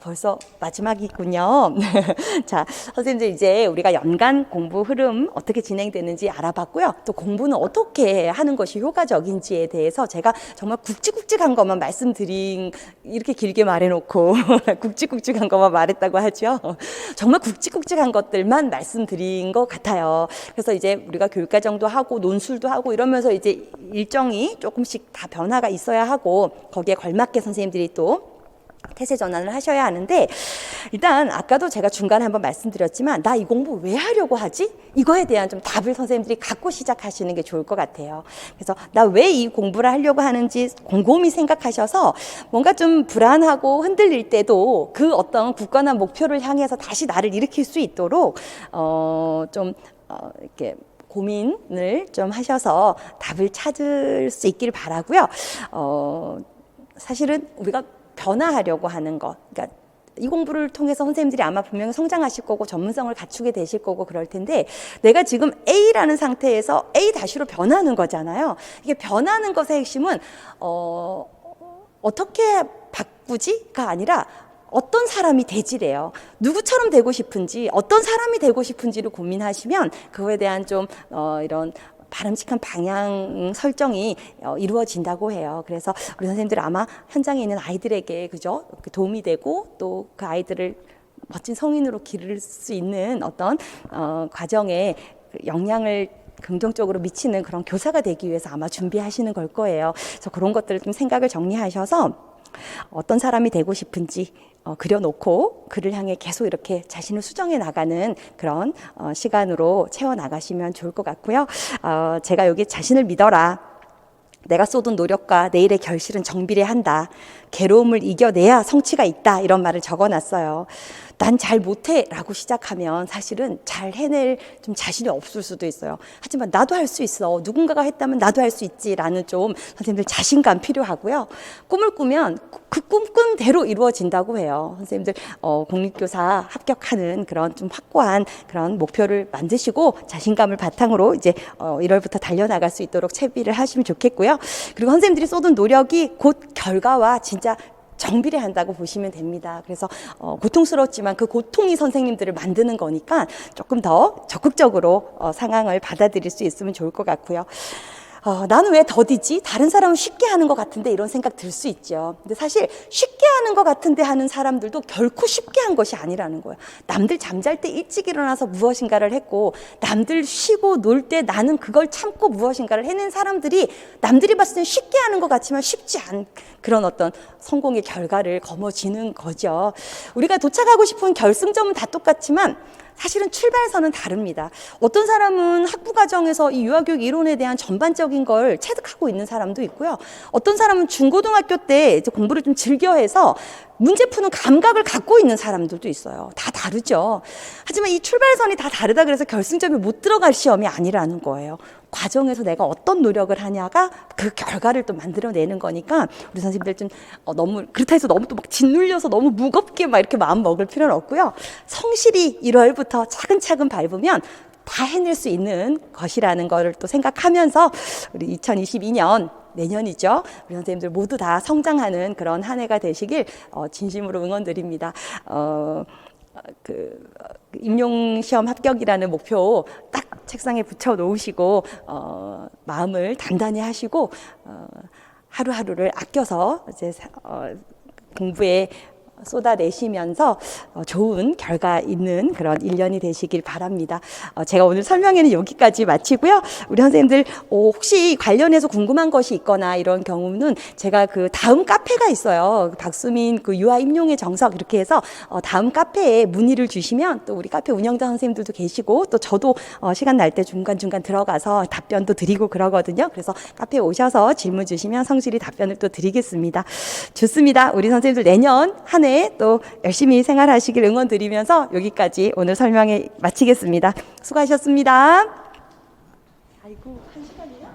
벌써 마지막이군요. 자, 선생님들 이제 우리가 연간 공부 흐름 어떻게 진행되는지 알아봤고요. 또 공부는 어떻게 하는 것이 효과적인지에 대해서 제가 정말 굵직굵직한 것만 말씀드린, 이렇게 길게 말해놓고 굵직굵직한 것만 말했다고 하죠. 정말 굵직굵직한 것들만 말씀드린 것 같아요. 그래서 이제 우리가 교육과정도 하고 논술도 하고 이러면서 이제 일정이 조금씩 다 변화가 있어야 하고 거기에 걸맞게 선생님들이 또 태세 전환을 하셔야 하는데, 일단 아까도 제가 중간에 한번 말씀드렸지만 나 이 공부 왜 하려고 하지? 이거에 대한 좀 답을 선생님들이 갖고 시작하시는 게 좋을 것 같아요. 그래서 나 왜 이 공부를 하려고 하는지 곰곰이 생각하셔서 뭔가 좀 불안하고 흔들릴 때도 그 어떤 굳건한 목표를 향해서 다시 나를 일으킬 수 있도록 이렇게 고민을 좀 하셔서 답을 찾을 수 있길 바라고요. 사실은 우리가 변화하려고 하는 것, 그러니까 이 공부를 통해서 선생님들이 아마 분명히 성장하실 거고 전문성을 갖추게 되실 거고 그럴 텐데, 내가 지금 A라는 상태에서 A-로 변하는 거잖아요. 이게 변하는 것의 핵심은 어떻게 바꾸지가 아니라 어떤 사람이 되지래요. 누구처럼 되고 싶은지, 어떤 사람이 되고 싶은지를 고민하시면 그거에 대한 좀 이런 바람직한 방향 설정이 이루어진다고 해요. 그래서 우리 선생님들 아마 현장에 있는 아이들에게 그죠? 도움이 되고 또 그 아이들을 멋진 성인으로 기를 수 있는 어떤 과정에 영향을 긍정적으로 미치는 그런 교사가 되기 위해서 아마 준비하시는 걸 거예요. 그래서 그런 것들을 좀 생각을 정리하셔서 어떤 사람이 되고 싶은지 그려놓고 그를 향해 계속 이렇게 자신을 수정해 나가는 그런 시간으로 채워나가시면 좋을 것 같고요. 제가 여기 자신을 믿어라. 내가 쏟은 노력과 내일의 결실은 정비례한다. 괴로움을 이겨내야 성취가 있다. 이런 말을 적어놨어요. 난 잘 못해 라고 시작하면 사실은 잘 해낼 좀 자신이 없을 수도 있어요. 하지만 나도 할 수 있어. 누군가가 했다면 나도 할 수 있지 라는 좀 선생님들 자신감 필요하고요. 꿈을 꾸면 그 꿈대로 이루어진다고 해요. 선생님들 공립교사 합격하는 그런 좀 확고한 그런 목표를 만드시고 자신감을 바탕으로 이제 1월부터 달려나갈 수 있도록 채비를 하시면 좋겠고요. 그리고 선생님들이 쏟은 노력이 곧 결과와 진짜 정비례한다고 보시면 됩니다. 그래서 고통스럽지만 그 고통이 선생님들을 만드는 거니까 조금 더 적극적으로 상황을 받아들일 수 있으면 좋을 것 같고요. 나는 왜 더디지? 다른 사람은 쉽게 하는 것 같은데 이런 생각 들 수 있죠. 근데 사실 쉽게 하는 것 같은데 하는 사람들도 결코 쉽게 한 것이 아니라는 거예요. 남들 잠잘 때 일찍 일어나서 무엇인가를 했고 남들 쉬고 놀 때 나는 그걸 참고 무엇인가를 해낸 사람들이 남들이 봤을 땐 쉽게 하는 것 같지만 쉽지 않은 그런 어떤 성공의 결과를 거머쥐는 거죠. 우리가 도착하고 싶은 결승점은 다 똑같지만 사실은 출발선은 다릅니다. 어떤 사람은 학부 과정에서 이 유아교육 이론에 대한 전반적인 걸 체득하고 있는 사람도 있고요. 어떤 사람은 중고등학교 때 이제 공부를 좀 즐겨해서 문제 푸는 감각을 갖고 있는 사람들도 있어요. 다 다르죠. 하지만 이 출발선이 다 다르다 그래서 결승점에 못 들어갈 시험이 아니라는 거예요. 과정에서 내가 어떤 노력을 하냐가 그 결과를 또 만들어내는 거니까 우리 선생님들 좀 너무 그렇다 해서 너무 또 막 짓눌려서 너무 무겁게 막 이렇게 마음 먹을 필요는 없고요. 성실히 1월부터 차근차근 밟으면 다 해낼 수 있는 것이라는 거를 또 생각하면서 우리 2022년 내년이죠. 우리 선생님들 모두 다 성장하는 그런 한 해가 되시길 진심으로 응원드립니다. 임용시험 합격이라는 목표 딱 책상에 붙여 놓으시고 마음을 단단히 하시고 하루하루를 아껴서 이제 공부에 쏟아내시면서 좋은 결과 있는 그런 1년이 되시길 바랍니다. 제가 오늘 설명회는 여기까지 마치고요. 우리 선생님들 혹시 관련해서 궁금한 것이 있거나 이런 경우는 제가 그 다음 카페가 있어요. 박수민 그 유아 임용의 정석 이렇게 해서 다음 카페에 문의를 주시면 또 우리 카페 운영자 선생님들도 계시고 또 저도 시간 날 때 중간중간 들어가서 답변도 드리고 그러거든요. 그래서 카페에 오셔서 질문 주시면 성실히 답변을 또 드리겠습니다. 좋습니다. 우리 선생님들 내년 한 해 또 열심히 생활하시길 응원드리면서 여기까지 오늘 설명회 마치겠습니다. 수고하셨습니다. 아이고, 한 시간이요?